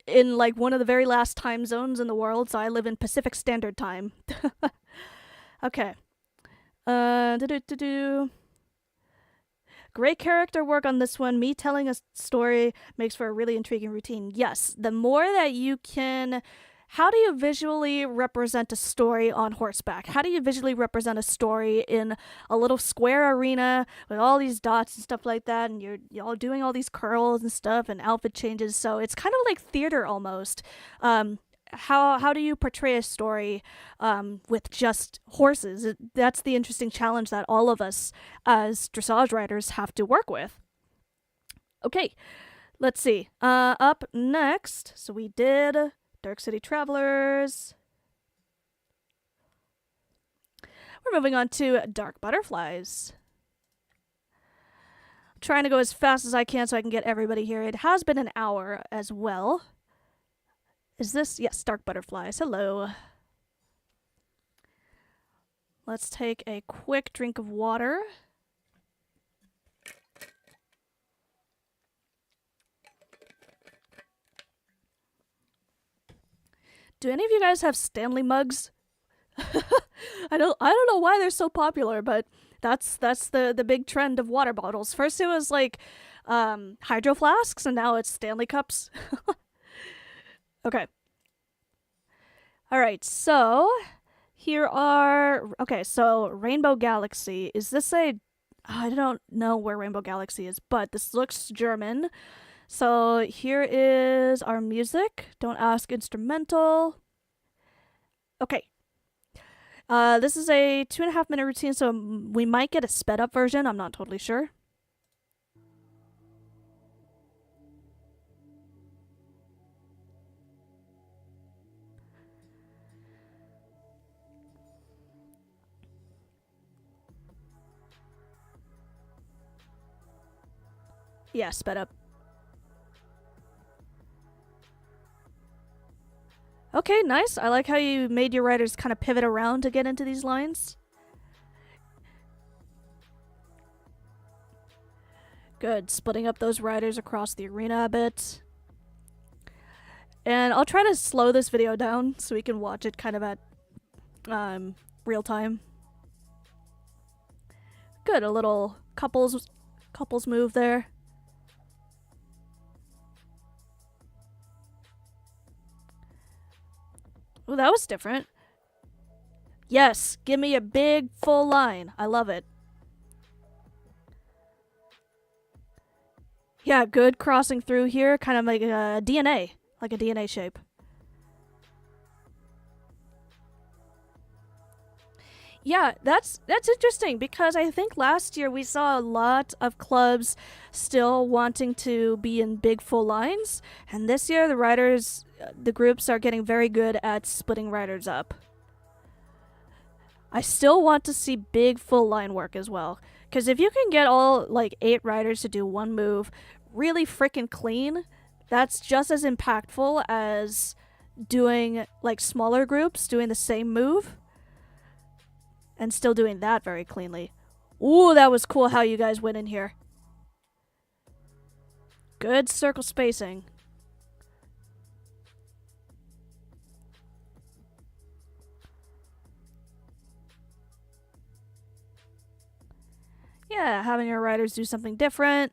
in like one of the very last time zones in the world, so I live in Pacific Standard Time. Okay. Great character work on this one. Me telling a story makes for a really intriguing routine. Yes, the more that you can... How do you visually represent a story on horseback? How do you visually represent a story in a little square arena with all these dots and stuff like that, and you're all doing all these curls and stuff and outfit changes? So it's kind of like theater almost. How do you portray a story with just horses? That's the interesting challenge that all of us as dressage riders have to work with. Okay, let's see. Up next, so we did Dark City Travelers. We're moving on to Dark Butterflies. I'm trying to go as fast as I can so I can get everybody here. It has been an hour as well. Is this? Yes, Dark Butterflies. Hello. Let's take a quick drink of water. Do any of you guys have Stanley mugs? I don't know why they're so popular, but that's the big trend of water bottles. First it was like hydro flasks, and now it's Stanley cups. Okay. All right, so here are... Okay, so Rainbow Galaxy. Is this a... I don't know where Rainbow Galaxy is, but this looks German. So here is our music. Don't ask, instrumental. Okay. This is a 2.5 minute routine, so we might get a sped up version. I'm not totally sure. Yeah, sped up. Okay, nice. I like how you made your riders kind of pivot around to get into these lines. Good. Splitting up those riders across the arena a bit. And I'll try to slow this video down so we can watch it kind of at real time. Good. A little couples move there. Oh, that was different. Yes, give me a big full line. I love it. Yeah, good crossing through here, kind of like a DNA, like a DNA shape. Yeah, that's interesting because I think last year we saw a lot of clubs still wanting to be in big full lines, and this year the groups are getting very good at splitting riders up. I still want to see big full line work as well, because if you can get all like 8 riders to do one move really freaking clean, that's just as impactful as doing like smaller groups doing the same move and still doing that very cleanly. Ooh, that was cool how you guys went in here. Good circle spacing. Yeah, having your riders do something different.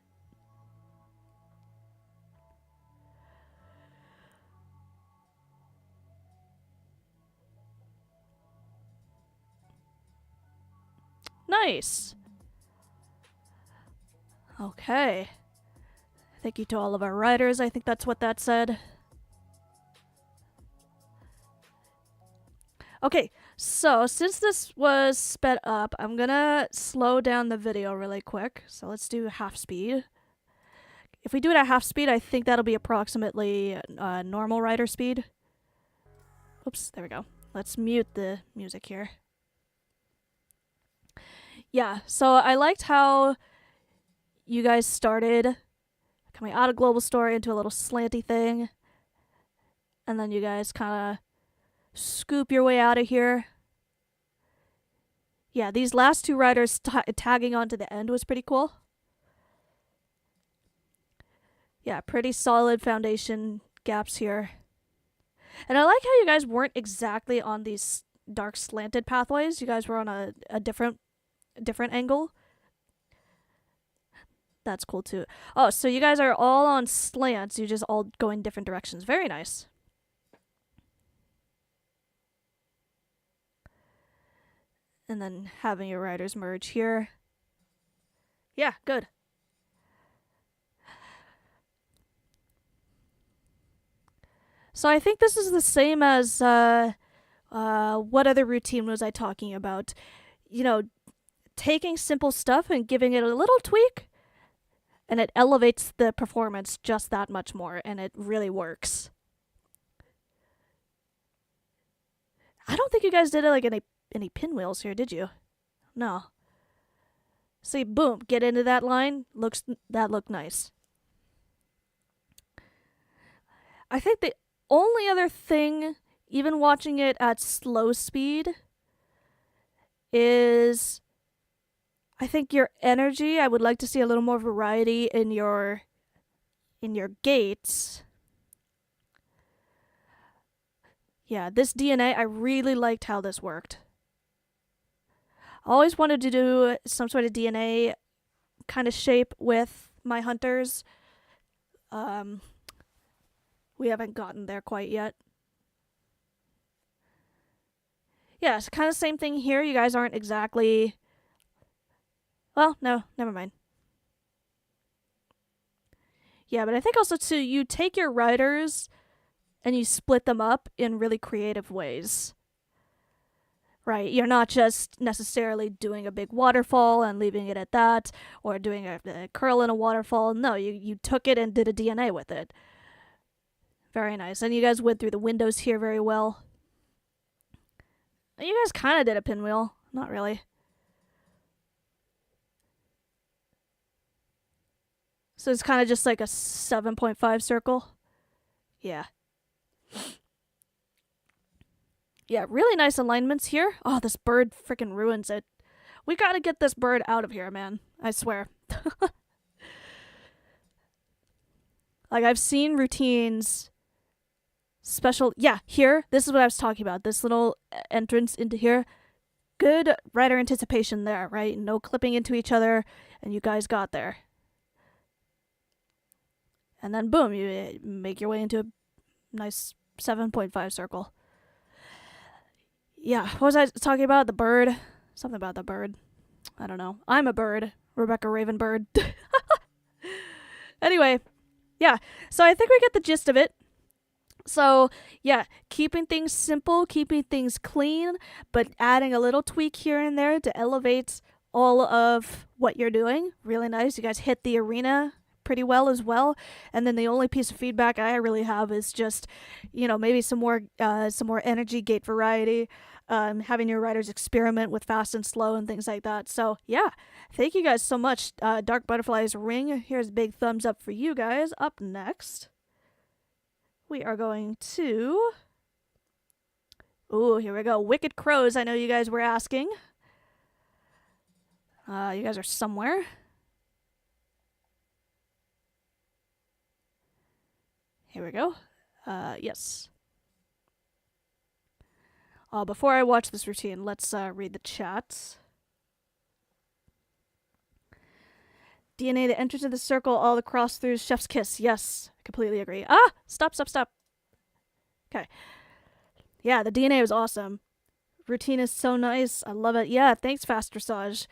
nice. Okay. Thank you to all of our writers. I think that's what that said. Okay, so since this was sped up, I'm gonna slow down the video really quick. So let's do half speed. If we do it at half speed, I think that'll be approximately normal writer speed. Oops, there we go. Let's mute the music here. Yeah, so I liked how you guys started coming out of global story into a little slanty thing. And then you guys kind of scoop your way out of here. Yeah, these last two writers tagging onto the end was pretty cool. Yeah, pretty solid foundation gaps here. And I like how you guys weren't exactly on these dark slanted pathways. You guys were on a different angle. That's cool too. Oh, so you guys are all on slants. You just all go in different directions. Very nice. And then having your writers merge here. Yeah, good. So I think this is the same as what other routine was I talking about? You know, taking simple stuff and giving it a little tweak, and it elevates the performance just that much more, and it really works. I don't think you guys did it like any pinwheels here, did you? No. See, boom, get into that line. That looked nice. I think the only other thing, even watching it at slow speed, is I think your energy. I would like to see a little more variety in your gates. Yeah, this DNA, I really liked how this worked. I always wanted to do some sort of DNA kind of shape with my hunters. We haven't gotten there quite yet. Yeah, it's kind of same thing here. You guys aren't exactly... Well, no, never mind. Yeah, but I think also too, you take your writers and you split them up in really creative ways. Right, you're not just necessarily doing a big waterfall and leaving it at that, or doing a curl in a waterfall. No, you took it and did a DNA with it. Very nice. And you guys went through the windows here very well. You guys kind of did a pinwheel. Not really. So it's kind of just like a 7.5 circle. Yeah. Yeah, really nice alignments here. Oh, this bird freaking ruins it. We gotta get this bird out of here, man. I swear. Like, I've seen routines... Special... Yeah, here. This is what I was talking about. This little entrance into here. Good writer anticipation there, right? No clipping into each other. And you guys got there. And then, boom, you make your way into a nice 7.5 circle. Yeah, what was I talking about? The bird? Something about the bird. I don't know. I'm a bird. Rebecca Ravenbird. Anyway, yeah. So I think we get the gist of it. So, yeah, keeping things simple, keeping things clean, but adding a little tweak here and there to elevate all of what you're doing. Really nice. You guys hit the arena pretty well as well. And then the only piece of feedback I really have is just, you know, maybe some more energy gate variety, having your writers experiment with fast and slow and things like that. So yeah, thank you guys so much. Dark Butterflies Ring, here's a big thumbs up for you guys. Up next, we are going to, ooh, here we go. Wicked Crows, I know you guys were asking. You guys are somewhere. Here we go. Yes. Before I watch this routine, let's read the chats. DNA that enters into the circle, all the cross-throughs, chef's kiss. Yes, I completely agree. Ah! Stop. Okay. Yeah, the DNA was awesome. Routine is so nice. I love it. Yeah, thanks, Fast Dressage.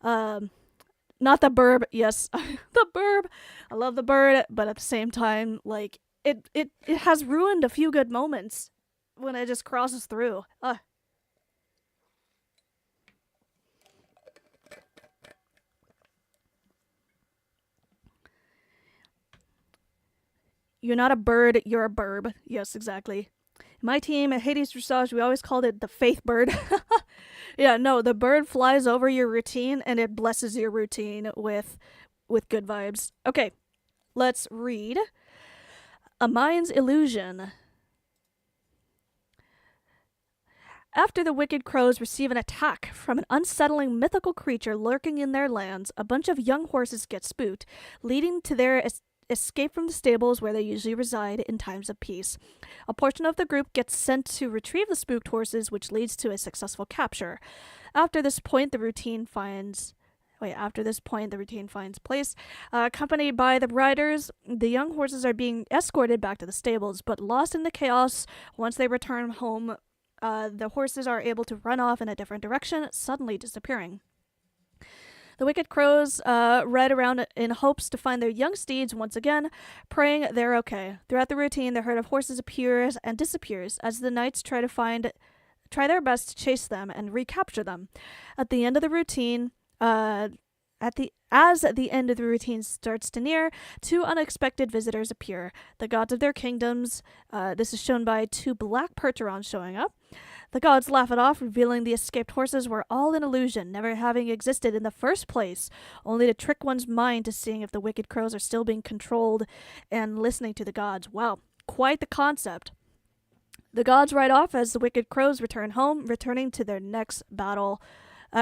Not the burb. Yes, the burb. I love the bird, but at the same time, like it has ruined a few good moments when it just crosses through. You're not a bird, you're a burb. Yes, exactly. My team at Hades Dressage, we always called it the faith bird. Yeah, no, the bird flies over your routine and it blesses your routine with good vibes. Okay, let's read. A Mind's Illusion. After the wicked crows receive an attack from an unsettling mythical creature lurking in their lands, a bunch of young horses get spooked, leading to their escape from the stables where they usually reside in times of peace. A portion of the group gets sent to retrieve the spooked horses, which leads to a successful capture. After this point, the routine finds place. Accompanied by the riders, the young horses are being escorted back to the stables, but lost in the chaos once they return home. The horses are able to run off in a different direction, suddenly disappearing. The wicked crows ride around in hopes to find their young steeds once again, praying they're okay. Throughout the routine, the herd of horses appears and disappears as the knights try their best to chase them and recapture them. At the end of the routine, as the end of the routine starts to near, two unexpected visitors appear. The gods of their kingdoms. This is shown by two black percherons showing up. The gods laugh it off, revealing the escaped horses were all an illusion, never having existed in the first place, only to trick one's mind to seeing if the wicked crows are still being controlled and listening to the gods. Wow, quite the concept. The gods ride off as the wicked crows return home, returning to their next battle,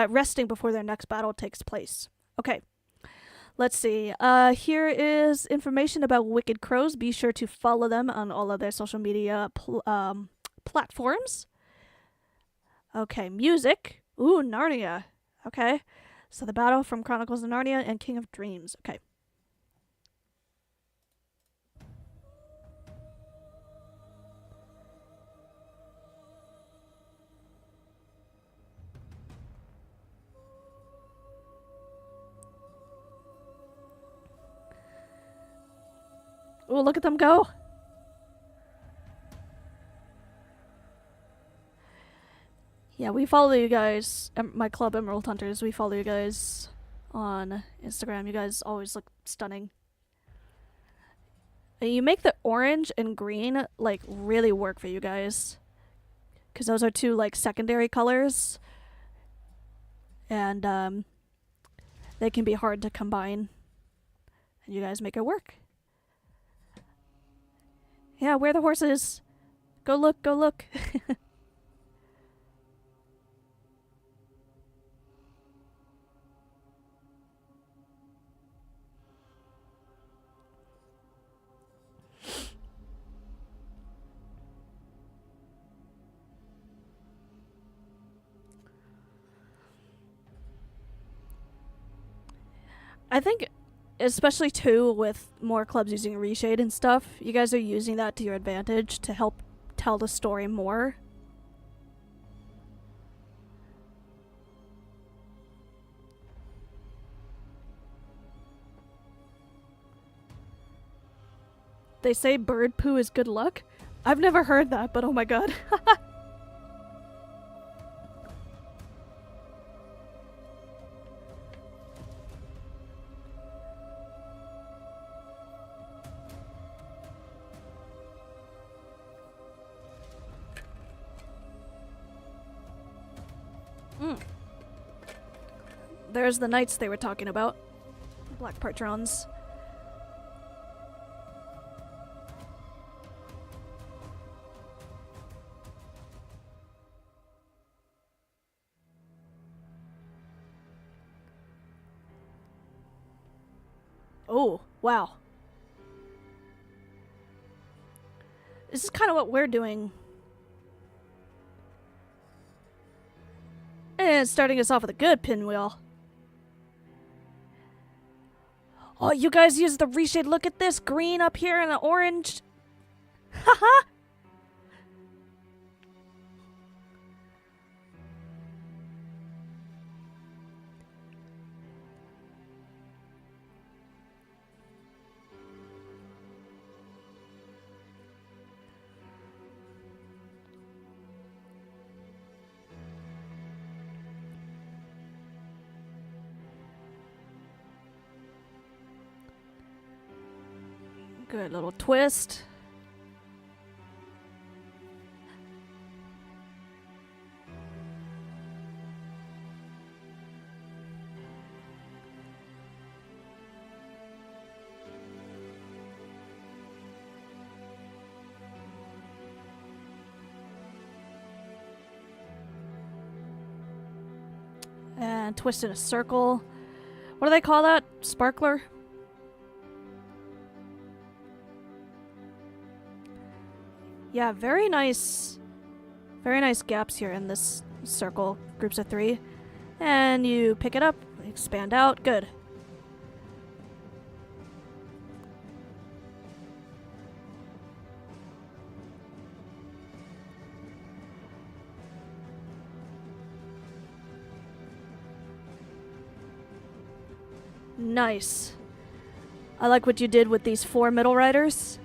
resting before their next battle takes place. Okay, let's see. Here is information about wicked crows. Be sure to follow them on all of their social media platforms. Okay, music. Ooh, Narnia. Okay. So the battle from Chronicles of Narnia and King of Dreams. Okay. Ooh, look at them go. Yeah, we follow you guys. My club, Emerald Hunters, we follow you guys on Instagram. You guys always look stunning. And you make the orange and green, like, really work for you guys. Because those are two, like, secondary colors. And, they can be hard to combine. And you guys make it work. Yeah, where are the horses? Go look, go look. I think, especially too, with more clubs using reshade and stuff, you guys are using that to your advantage to help tell the story more. They say bird poo is good luck? I've never heard that, but oh my god. There's the knights they were talking about. Black Percherons. Oh, wow. This is kind of what we're doing. And starting us off with a good pinwheel. Oh, you guys use the reshade. Look at this green up here and the orange. Haha. Good little twist. And twist in a circle. What do they call that? Sparkler? Yeah, very nice gaps here in this circle, groups of 3. And you pick it up, expand out, good. Nice. I like what you did with these 4 middle riders.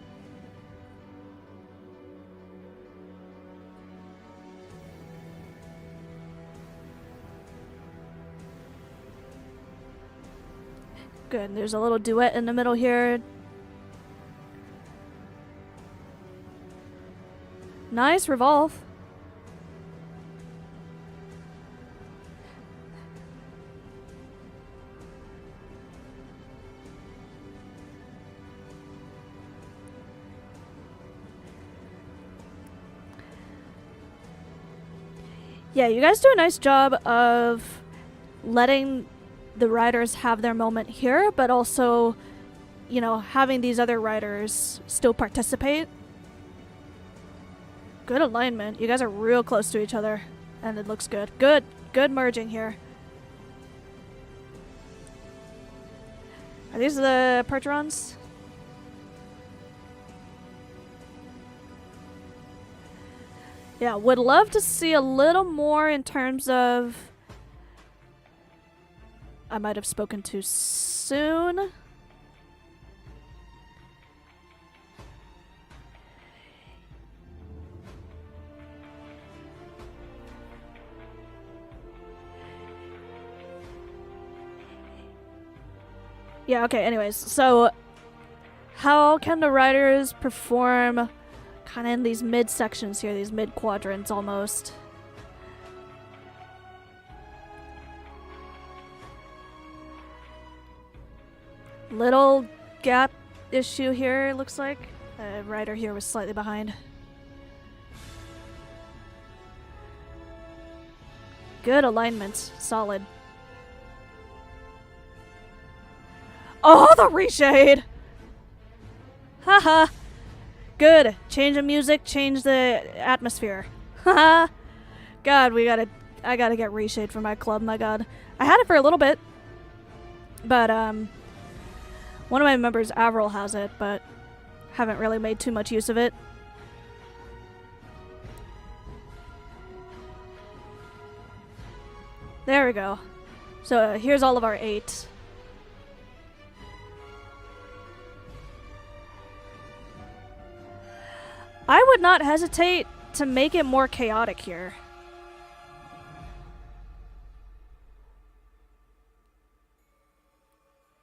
Good, there's a little duet in the middle here. Nice revolve. Yeah, you guys do a nice job of letting the riders have their moment here, but also, you know, having these other riders still participate. Good alignment. You guys are real close to each other, and it looks good. Good merging here. Are these the Percherons? Yeah, would love to see a little more in terms of... I might have spoken too soon. Yeah, okay, anyways. So, how can the riders perform kind of in these mid-sections here, these mid-quadrants almost? Little gap issue here, it looks like. The rider here was slightly behind. Good alignment. Solid. Oh, the reshade! Haha. Good. Change the music, change the atmosphere. Haha. God, I gotta get reshade for my club, my god. I had it for a little bit. But, one of my members, Avril, has it, but haven't really made too much use of it. There we go. So here's all of our 8. I would not hesitate to make it more chaotic here.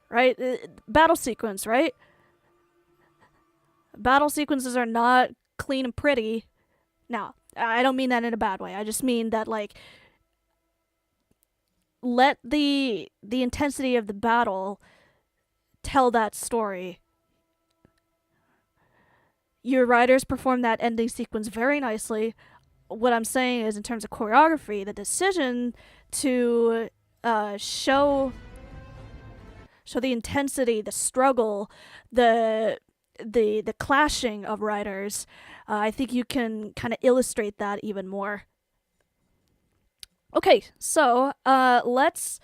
Right? Battle sequence, right? Battle sequences are not clean and pretty. Now, I don't mean that in a bad way. I just mean that, like, let the intensity of the battle tell that story. Your riders perform that ending sequence very nicely. What I'm saying is, in terms of choreography, the decision to show the intensity, the struggle, the clashing of riders, I think you can kind of illustrate that even more. Okay, so let's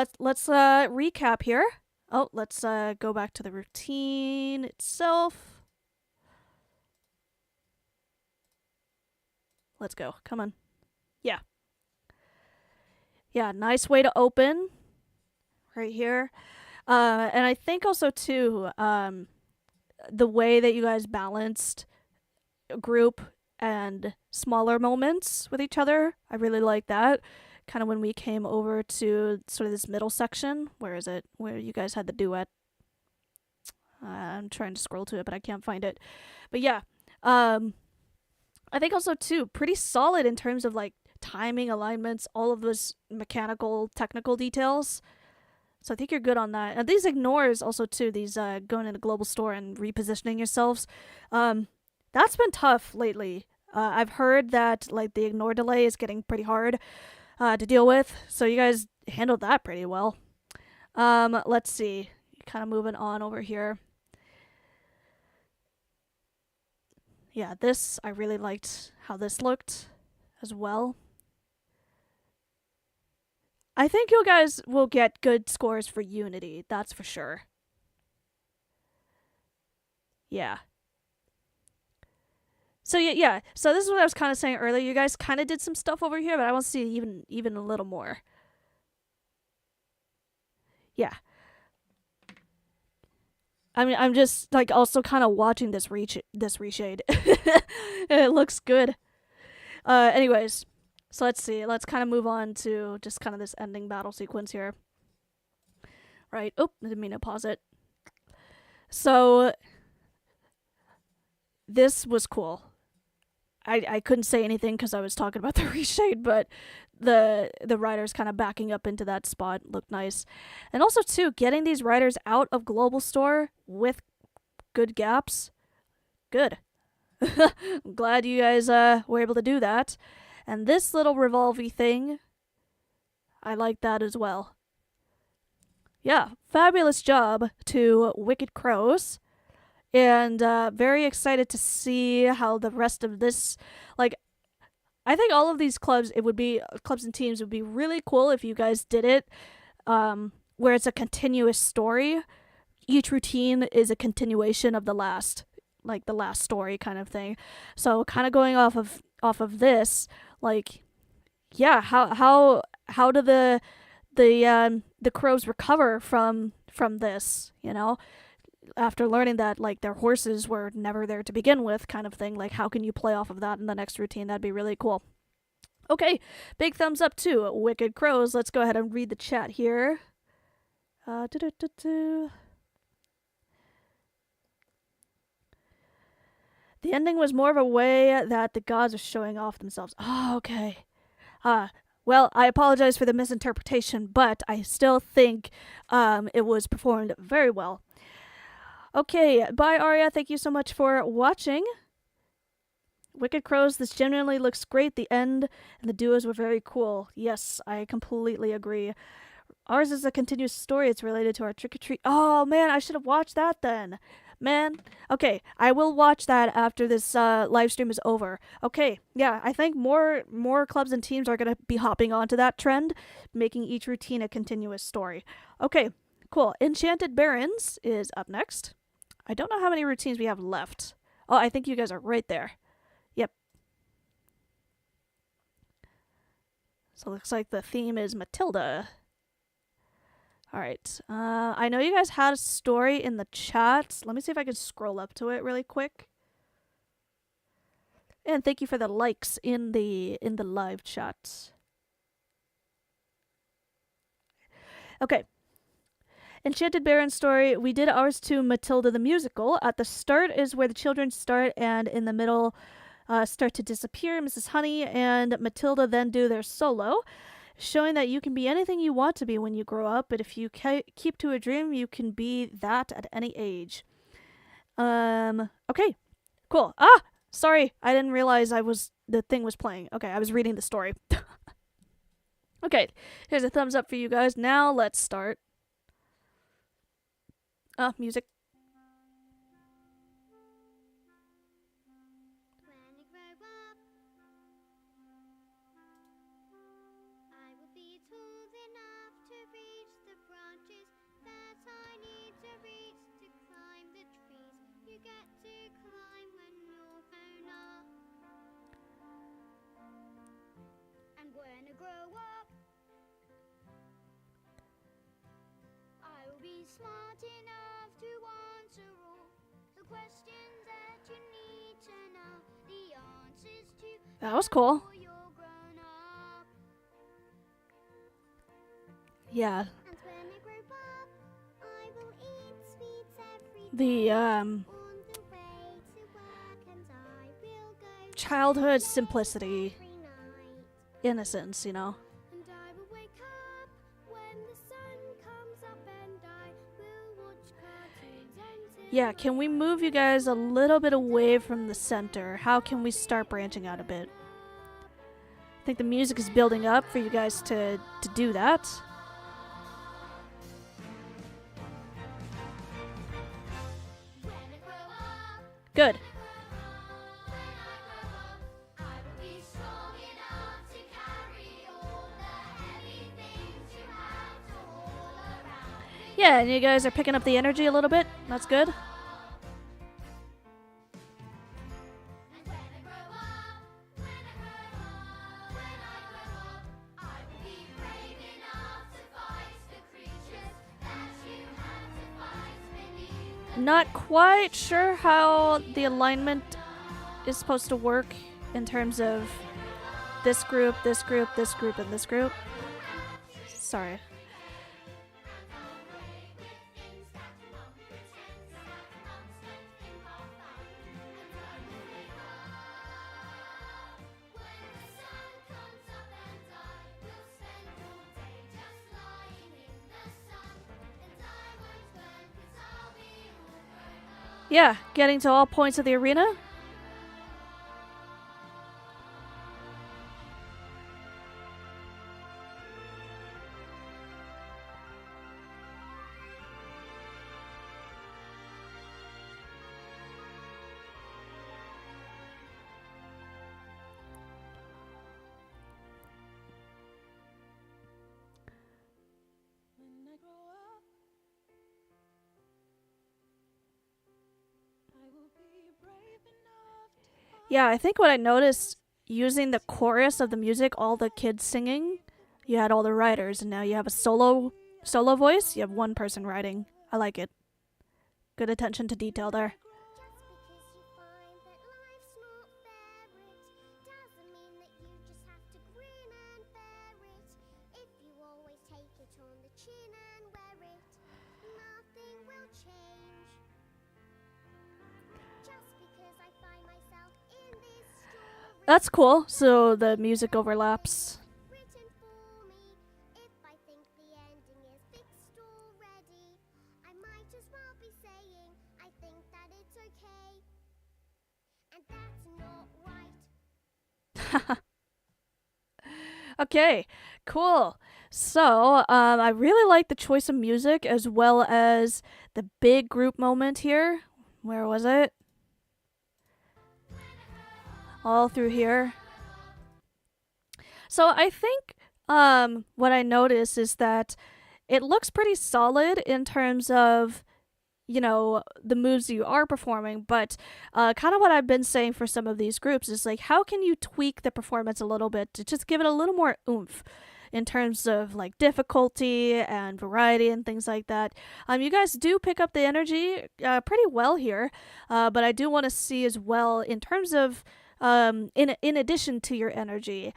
recap here. Oh, let's go back to the routine itself. Let's go. Come on. Yeah. Yeah, nice way to open. Right here. And I think also, too, the way that you guys balanced group and smaller moments with each other, I really like that. Kind of when we came over to sort of this middle section. Where is it? Where you guys had the duet. I'm trying to scroll to it, but I can't find it. But yeah, I think also too pretty solid in terms of like timing, alignments, all of those mechanical, technical details. So I think you're good on that. And these ignores also too, these going into global store and repositioning yourselves. That's been tough lately. I've heard that like the ignore delay is getting pretty hard to deal with. So you guys handled that pretty well. Let's see. Kind of moving on over here. Yeah, this, I really liked how this looked as well. I think you guys will get good scores for Unity, that's for sure. Yeah. So yeah. So this is what I was kind of saying earlier. You guys kind of did some stuff over here, but I want to see even a little more. Yeah. I mean, I'm just like also kind of watching this reshade. It looks good. Anyways, so let's see. Let's kind of move on to just kind of this ending battle sequence here. Right. Oh, I didn't mean to pause it. So this was cool. I couldn't say anything because I was talking about the reshade, but the riders kind of backing up into that spot looked nice. And also too, getting these riders out of global store with good gaps, good. I'm glad you guys were able to do that. And this little revolvey thing, I like that as well. Yeah, fabulous job to Wicked Crows. And very excited to see how the rest of this, like, I think all of these clubs, clubs and teams would be really cool if you guys did it where it's a continuous story. Each routine is a continuation of the last story kind of thing. So kind of going off of this, like, yeah, how do the crows recover from this, you know? After learning that like their horses were never there to begin with kind of thing, like how can you play off of that in the next routine? That'd be really cool. Okay, big thumbs up to Wicked Crows. Let's go ahead and read the chat here. The ending was more of a way that the gods are showing off themselves. Oh, okay. Well, I apologize for the misinterpretation, but I still think it was performed very well. Okay, bye Arya, thank you so much for watching. Wicked Crows, this genuinely looks great. The end and the duos were very cool. Yes, I completely agree. Ours is a continuous story. It's related to our trick-or-treat. Oh, man, I should have watched that then. Man. Okay, I will watch that after this live stream is over. Okay, yeah, I think more clubs and teams are going to be hopping onto that trend, making each routine a continuous story. Okay, cool. Enchanted Barons is up next. I don't know how many routines we have left. Oh, I think you guys are right there. Yep. So it looks like the theme is Matilda. Alright. I know you guys had a story in the chat. Let me see if I can scroll up to it really quick. And thank you for the likes in the live chat. Okay. Enchanted Barons story, we did ours to Matilda the musical. At the start is where the children start, and in the middle start to disappear. Mrs. Honey and Matilda then do their solo, showing that you can be anything you want to be when you grow up, but if you keep to a dream, you can be that at any age. Okay, cool. Ah, sorry, I didn't realize the thing was playing. Okay, I was reading the story. Okay, here's a thumbs up for you guys. Now let's start. Music. When I grow up, I will be tall enough to reach the branches that I need to reach to climb the trees you get to climb when you're grown up. And when I grow up, I will be smart enough to answer all the questions that you need to know the answers to. That was cool. Before you're grown up. Yeah. And when I grow up, I will eat sweets every the On the way to work, and I will go childhood simplicity, every night. innocence, you know. And I will wake up when the sun comes up, and I will watch cartoons until Yeah, can we move you guys a little bit away from the center? How can we start branching out a bit? I think the music is building up for you guys to do that. Good. Yeah, and you guys are picking up the energy a little bit. That's good. Not quite sure how the alignment is supposed to work in terms of this group, this group, this group, and this group. Sorry. Yeah, getting to all points of the arena. Yeah, I think what I noticed using the chorus of the music, all the kids singing, you had all the writers, and now you have a solo voice. You have one person writing. I like it. Good attention to detail there. That's cool. So the music overlaps. Written for me. If I think the ending is fixed already, I might as well be saying I think that it's okay. And that's not right. Okay, cool. So, I really like the choice of music as well as the big group moment here. Where was it? All through here. So I think what I noticed is that it looks pretty solid in terms of, you know, the moves you are performing, but kind of what I've been saying for some of these groups is like, how can you tweak the performance a little bit to just give it a little more oomph in terms of like difficulty and variety and things like that. You guys do pick up the energy pretty well here, but I do want to see as well in terms of in addition to your energy,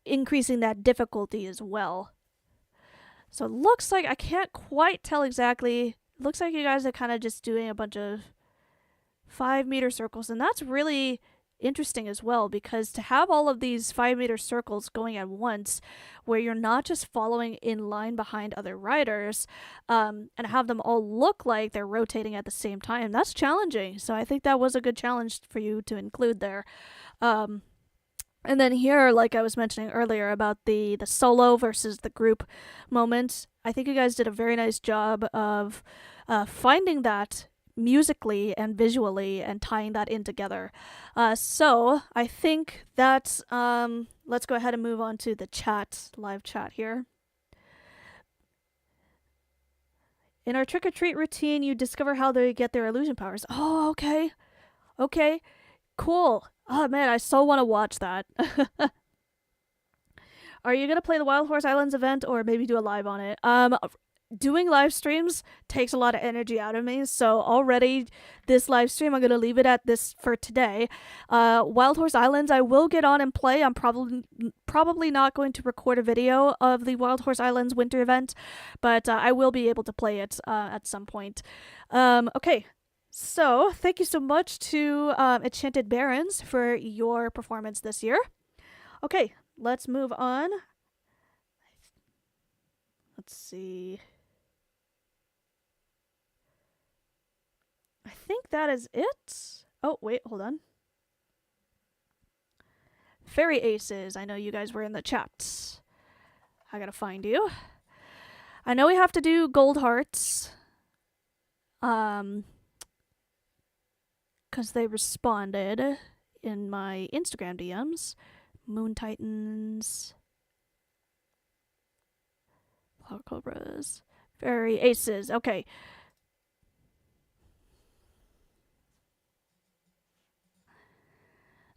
increasing that difficulty as well. So it looks like I can't quite tell exactly. It looks like you guys are kind of just doing a bunch of 5-meter circles, and that's really interesting as well, because to have all of these 5-meter circles going at once where you're not just following in line behind other riders and have them all look like they're rotating at the same time, that's challenging. So I think that was a good challenge for you to include there. And then here, like I was mentioning earlier about the solo versus the group moment, I think you guys did a very nice job of finding that musically and visually and tying that in together. So I think that let's go ahead and move on to the live chat here. In our trick-or-treat routine, you discover how they get their illusion powers. Oh, okay. Okay, cool. Oh man, I so want to watch that. Are you going to play the Wild Horse Islands event or maybe do a live on it? doing live streams takes a lot of energy out of me. So already this live stream, I'm going to leave it at this for today. Wild Horse Islands, I will get on and play. I'm probably not going to record a video of the Wild Horse Islands winter event, but I will be able to play it at some point. Okay. So thank you so much to Enchanted Barons for your performance this year. Okay, let's move on. Let's see. I think that is it. Oh, wait, hold on. Fairy Aces. I know you guys were in the chat. I gotta find you. I know we have to do gold hearts. Because they responded in my Instagram DMs. Moon Titans. Cobras. Fairy Aces. Okay.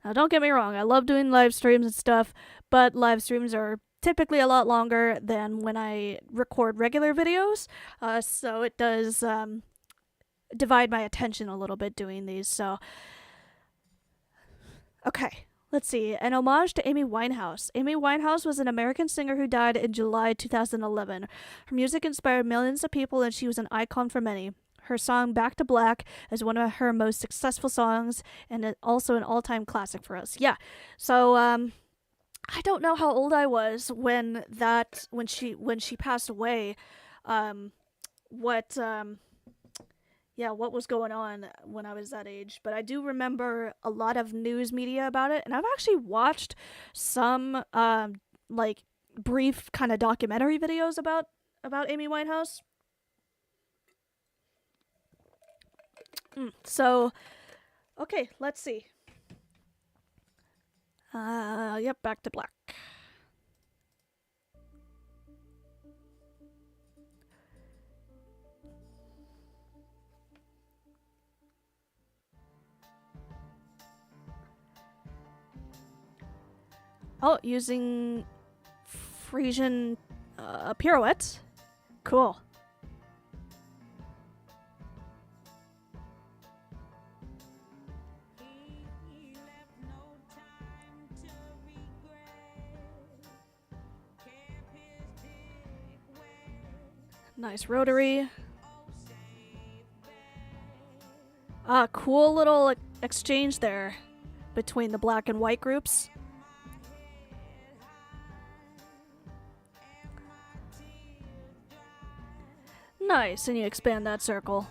Now, don't get me wrong. I love doing live streams and stuff, but live streams are typically a lot longer than when I record regular videos. So it does divide my attention a little bit doing these. So, okay. Let's see. An homage to Amy Winehouse. Amy Winehouse was an American singer who died in July 2011. Her music inspired millions of people, and she was an icon for many. Her song Back to Black is one of her most successful songs, and also an all-time classic for us. Yeah. So, I don't know how old I was when she passed away. What was going on when I was that age. But I do remember a lot of news media about it. And I've actually watched some, brief kind of documentary videos about Amy Winehouse. So, okay, let's see. Yep, Back to Black. Oh, using Frisian pirouette. Cool. Nice rotary. Cool little exchange there between the black and white groups. Nice, and you expand that circle.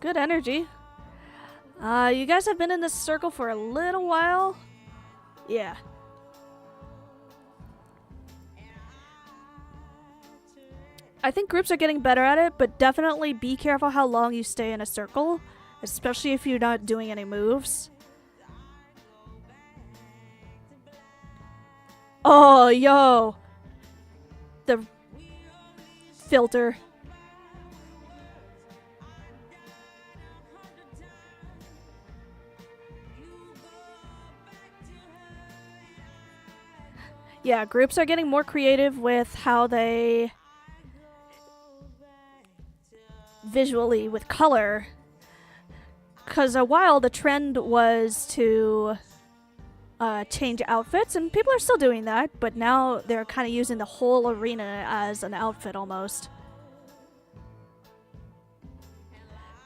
Good energy. You guys have been in this circle for a little while. Yeah. I think groups are getting better at it, but definitely be careful how long you stay in a circle, especially if you're not doing any moves. Oh, yo. The filter. Yeah, groups are getting more creative with how they visually with color. Because a while the trend was to change outfits, and people are still doing that, but now they're kind of using the whole arena as an outfit almost.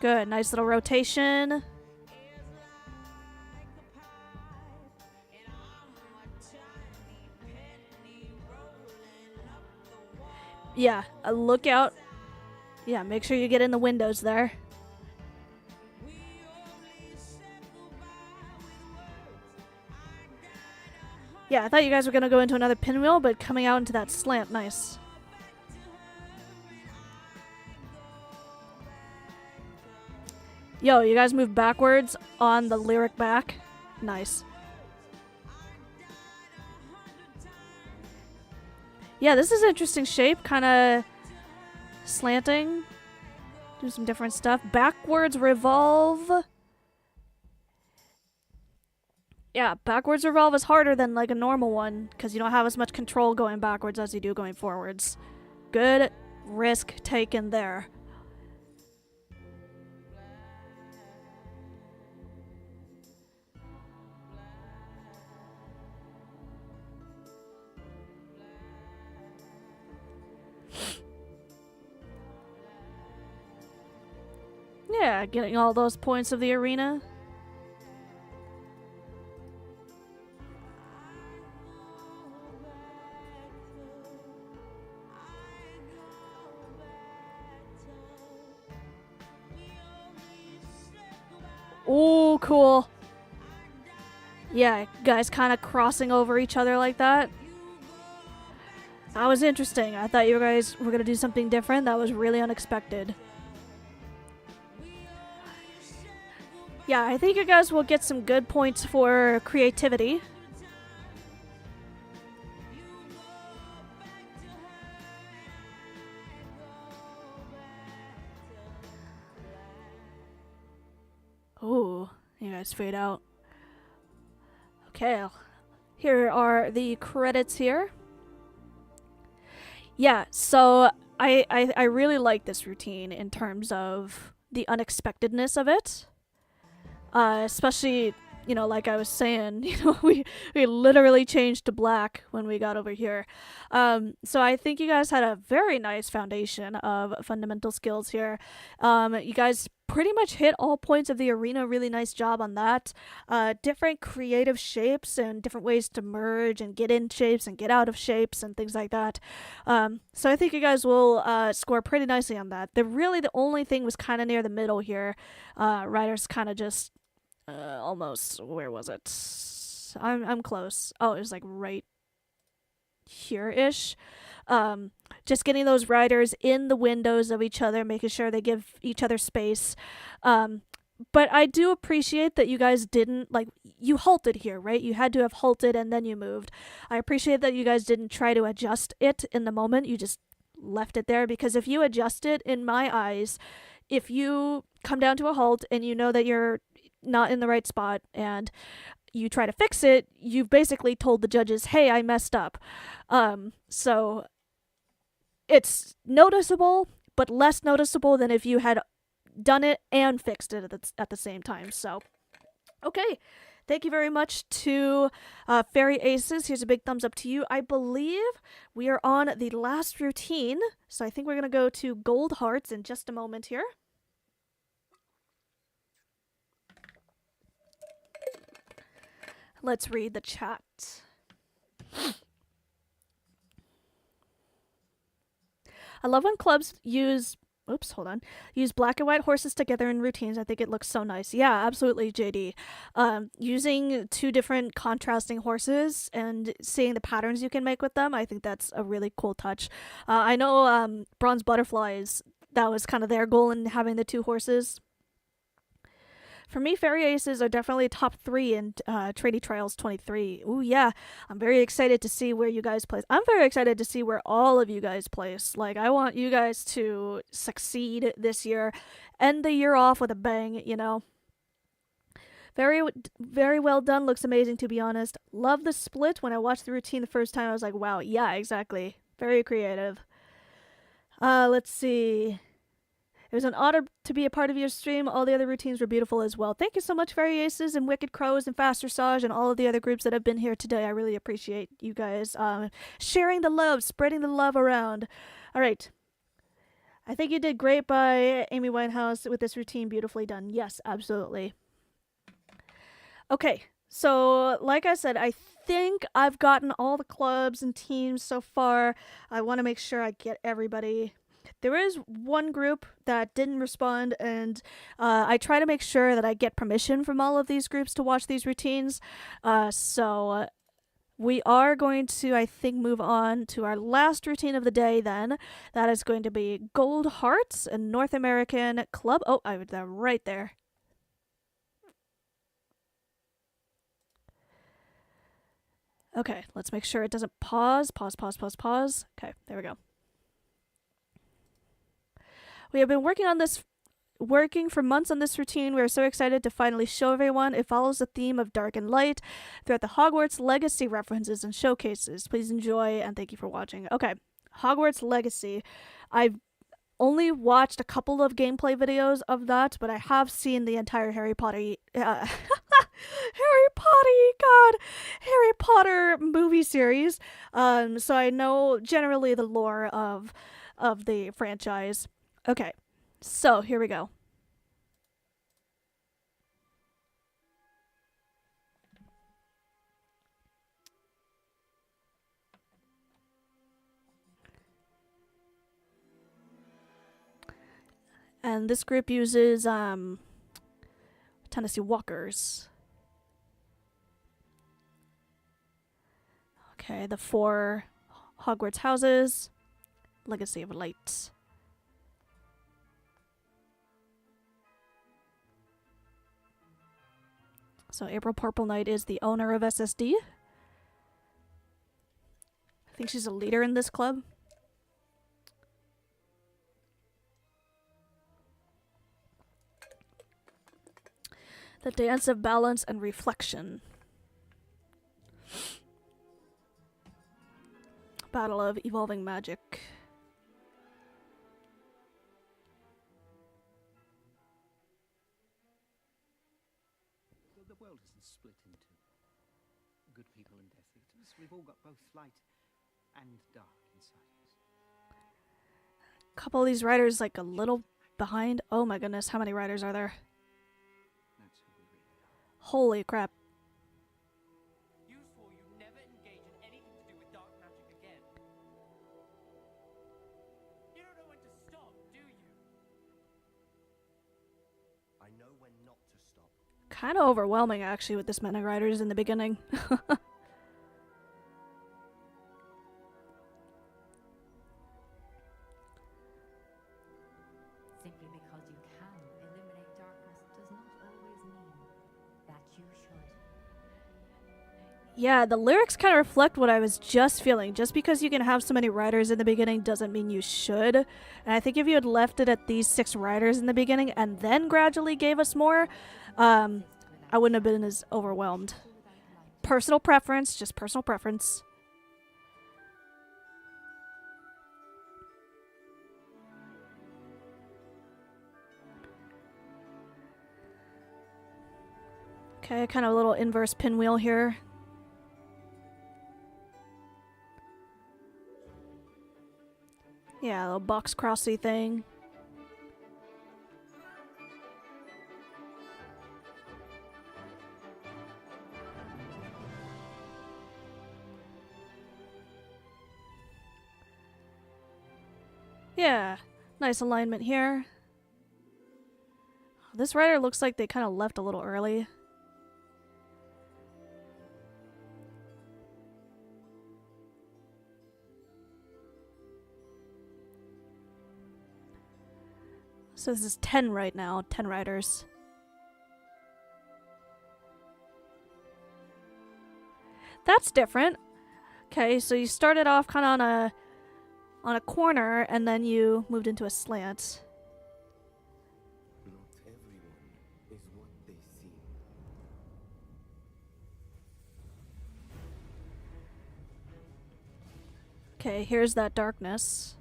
Good, nice little rotation. Yeah, look out. Yeah, make sure you get in the windows there. Yeah, I thought you guys were going to go into another pinwheel, but coming out into that slant, nice. Yo, you guys move backwards on the lyric back. Nice. Yeah, this is an interesting shape, kind of slanting. Do some different stuff. Backwards revolve. Yeah, backwards revolve is harder than like a normal one because you don't have as much control going backwards as you do going forwards. Good risk taken there. Yeah, getting all those points of the arena. Oh, cool. Yeah, guys kind of crossing over each other like that. That was interesting. I thought you guys were going to do something different. That was really unexpected. Yeah, I think you guys will get some good points for creativity. Ooh, you guys fade out. Okay, here are the credits here. Yeah, so I really like this routine in terms of the unexpectedness of it. Especially, you know, like I was saying, you know, we literally changed to black when we got over here. So I think you guys had a very nice foundation of fundamental skills here. You guys pretty much hit all points of the arena. Really nice job on that. Different creative shapes and different ways to merge and get in shapes and get out of shapes and things like that. So I think you guys will score pretty nicely on that. The only thing was kind of near the middle here. Riders kind of just almost, where was it? I'm close. Oh, it was like right here-ish. Just getting those riders in the windows of each other, making sure they give each other space. But I do appreciate that you guys didn't, like, you halted here, right? You had to have halted and then you moved. I appreciate that you guys didn't try to adjust it in the moment. You just left it there, because if you adjust it, in my eyes, if you come down to a halt and you know that you're not in the right spot and you try to fix it, you've basically told the judges, hey, I messed up. So it's noticeable, but less noticeable than if you had done it and fixed it at the same time. So, okay. Thank you very much to Fairy Aces. Here's a big thumbs up to you. I believe we are on the last routine, so I think we're going to go to Gold Hearts in just a moment here. Let's read the chat. I love when clubs use black and white horses together in routines. I think it looks so nice. Yeah, absolutely, JD. Using two different contrasting horses and seeing the patterns you can make with them, I think that's a really cool touch. I know Bronze Butterflies, that was kind of their goal in having the two horses. For me, Fairy Aces are definitely top 3 in Trainee Trials 23. Ooh, yeah. I'm very excited to see where you guys place. I'm very excited to see where all of you guys place. Like, I want you guys to succeed this year. End the year off with a bang, you know. Very, very well done. Looks amazing, to be honest. Love the split. When I watched the routine the first time, I was like, wow, yeah, exactly. Very creative. Let's see. It was an honor to be a part of your stream. All the other routines were beautiful as well. Thank you so much, Fairy Aces and Wicked Crows and Fast Dressage and all of the other groups that have been here today. I really appreciate you guys sharing the love, spreading the love around. All right. I think you did great by Amy Winehouse with this routine. Beautifully done. Yes, absolutely. Okay. So, like I said, I think I've gotten all the clubs and teams so far. I want to make sure I get everybody. There is one group that didn't respond, and I try to make sure that I get permission from all of these groups to watch these routines. So we are going to, I think, move on to our last routine of the day then. That is going to be Gold Hearts and North American Club. Oh, I was right there. Okay, let's make sure it doesn't pause. Pause. Okay, there we go. We have been working on this working for months on this routine. We are so excited to finally show everyone. It follows the theme of dark and light throughout the Hogwarts Legacy references and showcases. Please enjoy and thank you for watching. Okay, Hogwarts Legacy. I've only watched a couple of gameplay videos of that, but I have seen the entire Harry Potter Harry Potter movie series. So I know generally the lore of the franchise. Okay. So, here we go. And this group uses Tennessee Walkers. Okay, the 4 Hogwarts houses. Legacy of Light. So April Purple Knight is the owner of SSD. I think she's a leader in this club. The Dance of Balance and Reflection. Battle of Evolving Magic. The world isn't split into good people and Death Eaters. We've all got both light and dark inside us. A couple of these riders like a little behind. Oh my goodness, how many riders are there? That's who we really are. Holy crap. You swore you'd never engage in anything to do with dark magic again. You don't know when to stop, do you? I know when not to stop. Kind of overwhelming actually with this many riders in the beginning. Simply because you can eliminate darkness does not always mean that you should. Yeah, the lyrics kind of reflect what I was just feeling. Just because you can have so many riders in the beginning doesn't mean you should. And I think if you had left it at these 6 riders in the beginning and then gradually gave us more, I wouldn't have been as overwhelmed. Personal preference, just personal preference. Okay, kind of a little inverse pinwheel here. Yeah, a little box crossy thing. Yeah, nice alignment here. This rider looks like they kind of left a little early. So this is 10 right now, 10 riders. That's different. Okay, so you started off kind of on a corner and then you moved into a slant. Not everyone is what they seem. Okay, here's that darkness.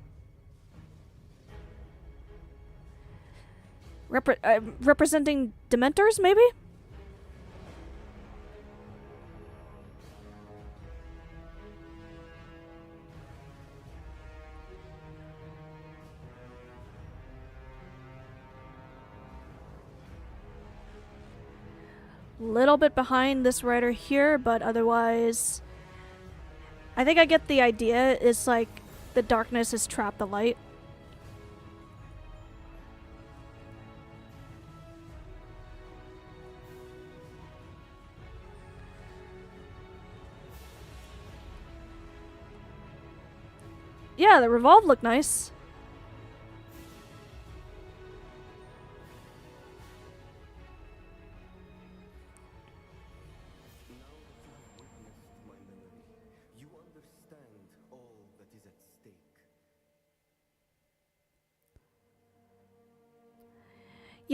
Representing Dementors, maybe? Little bit behind this rider here, but otherwise I think I get the idea. It's like the darkness has trapped the light. Yeah, the revolve looked nice. Now that you have witnessed my memory, you understand all that is at stake.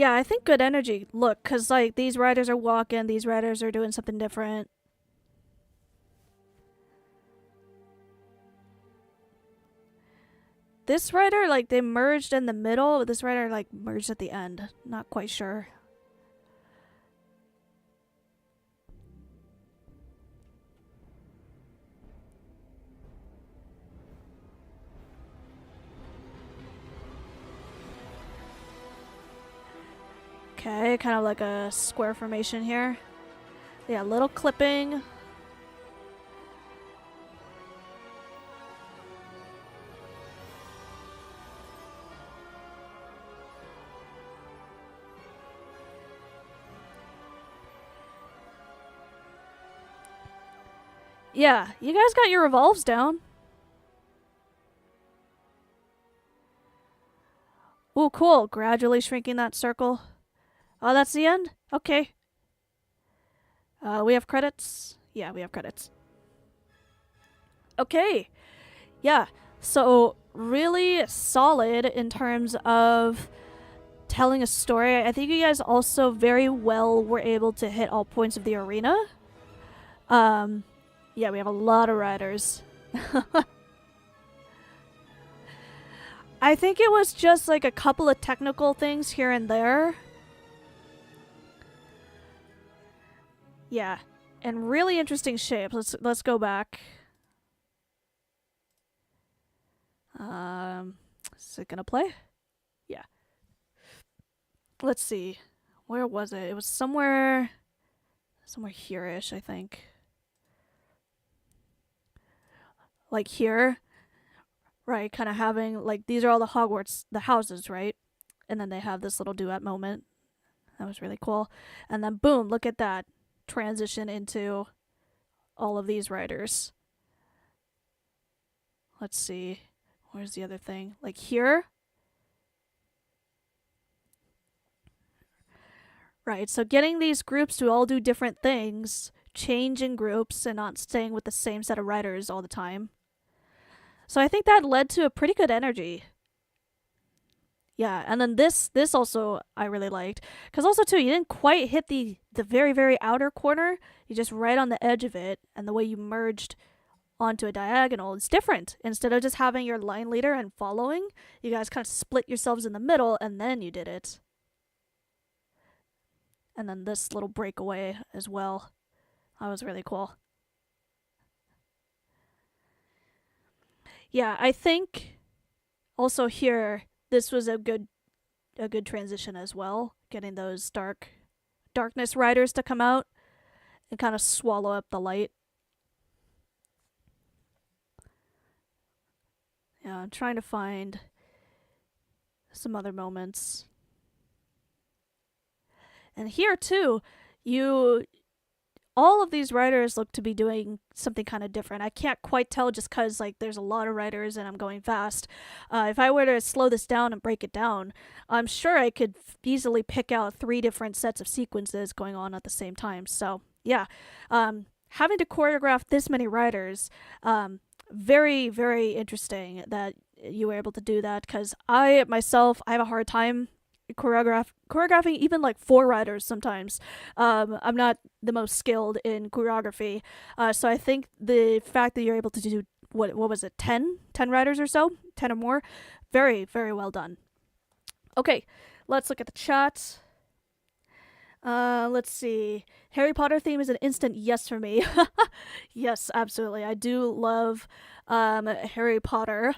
Yeah, I think good energy. Look, because, like, these riders are walking, these riders are doing something different. This rider, like, they merged in the middle, but this rider, like, merged at the end. Not quite sure. Okay, kind of like a square formation here. Yeah, little clipping. Yeah, you guys got your revolves down. Ooh, cool. Gradually shrinking that circle. Oh, that's the end? Okay. We have credits? Yeah, we have credits. Okay. Yeah, so really solid in terms of telling a story. I think you guys also very well were able to hit all points of the arena. Yeah, we have a lot of riders. I think it was just like a couple of technical things here and there. Yeah, and really interesting shapes. Let's go back. Is it gonna play? Yeah. Let's see. Where was it? It was somewhere here-ish, I think. Like here. Right, kind of having, like, these are all the Hogwarts, the houses, right? And then they have this little duet moment. That was really cool. And then boom, look at that. Transition into all of these riders. Let's see. Where's the other thing? Like here? Right, so getting these groups to all do different things, change in groups, and not staying with the same set of riders all the time. So I think that led to a pretty good energy. Yeah, and then this also I really liked. Because also, too, you didn't quite hit the very, very outer corner. You just right on the edge of it, and the way you merged onto a diagonal is different. Instead of just having your line leader and following, you guys kind of split yourselves in the middle, and then you did it. And then this little breakaway as well. That was really cool. Yeah, I think also here this was a good transition as well, getting those darkness riders to come out and kind of swallow up the light. Yeah, I'm trying to find some other moments. And here too, all of these riders look to be doing something kind of different. I can't quite tell just because, like, there's a lot of riders and I'm going fast. If I were to slow this down and break it down, I'm sure I could easily pick out 3 different sets of sequences going on at the same time. So, yeah. Having to choreograph this many riders, very, very interesting that you were able to do that, because I myself, I have a hard time choreographing even like 4 riders sometimes. I'm not the most skilled in choreography, so I think the fact that you're able to do what was it, 10 riders or so, 10 or more, very, very well done. Okay, let's look at the chat. Let's see. Harry Potter theme is an instant yes for me. Yes, absolutely. I do love Harry Potter.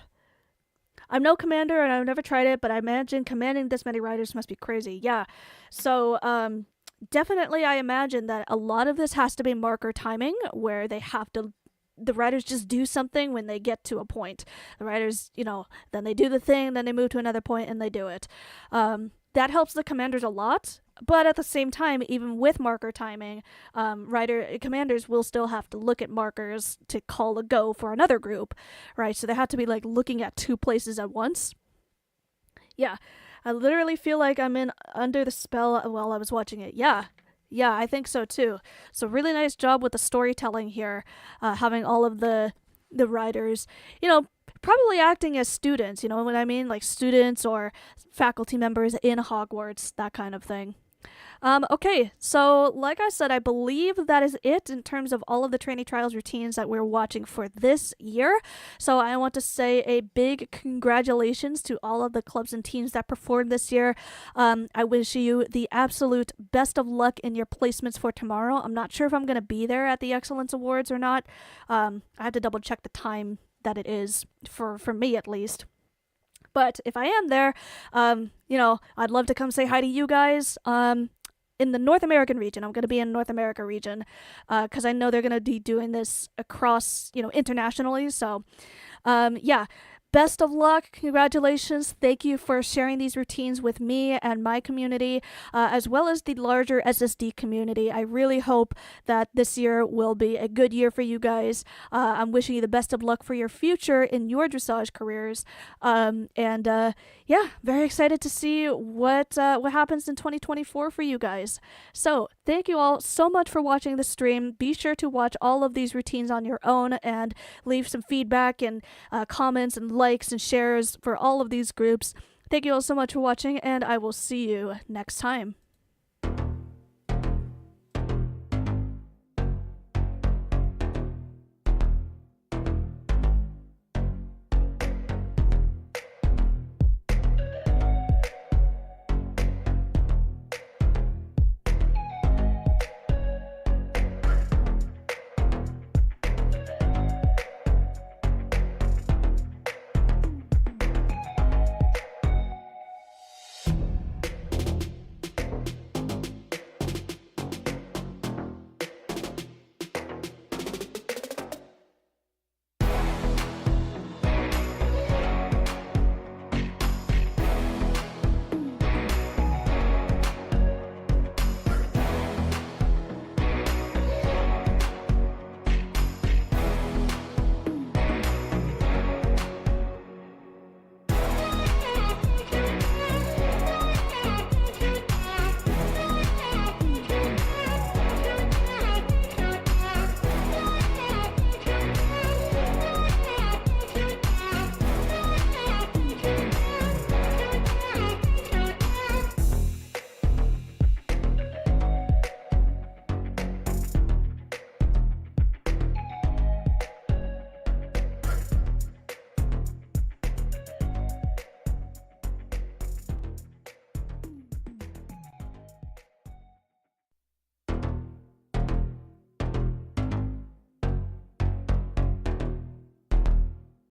I'm no commander and I've never tried it, but I imagine commanding this many riders must be crazy. Yeah. So, definitely I imagine that a lot of this has to be marker timing, where they have to, the riders just do something when they get to a point. The riders, then they do the thing, then they move to another point and they do it. That helps the commanders a lot, but at the same time, even with marker timing, commanders will still have to look at markers to call a go for another group, right? So they have to be like looking at 2 places at once. Yeah, I literally feel like I'm under the spell while I was watching it. Yeah, I think so too. So really nice job with the storytelling here, having all of the riders, probably acting as students, you know what I mean? Like students or faculty members in Hogwarts, that kind of thing. Okay, so like I said, I believe that is it in terms of all of the trainee trials routines that we're watching for this year. So I want to say a big congratulations to all of the clubs and teams that performed this year. I wish you the absolute best of luck in your placements for tomorrow. I'm not sure if I'm going to be there at the Excellence Awards or not. I have to double check the time that it is for me at least. But if I am there, you know, I'd love to come say hi to you guys. In the North American region, I'm going to be in North America region, because I know they're going to be doing this across, you know, internationally. So, yeah. Best of luck. Congratulations. Thank you for sharing these routines with me and my community, as well as the larger SSD community. I really hope that this year will be a good year for you guys. I'm wishing you the best of luck for your future in your dressage careers. Yeah, very excited to see what happens in 2024 for you guys. So thank you all so much for watching the stream. Be sure to watch all of these routines on your own and leave some feedback and comments and likes and shares for all of these groups. Thank you all so much for watching, and I will see you next time.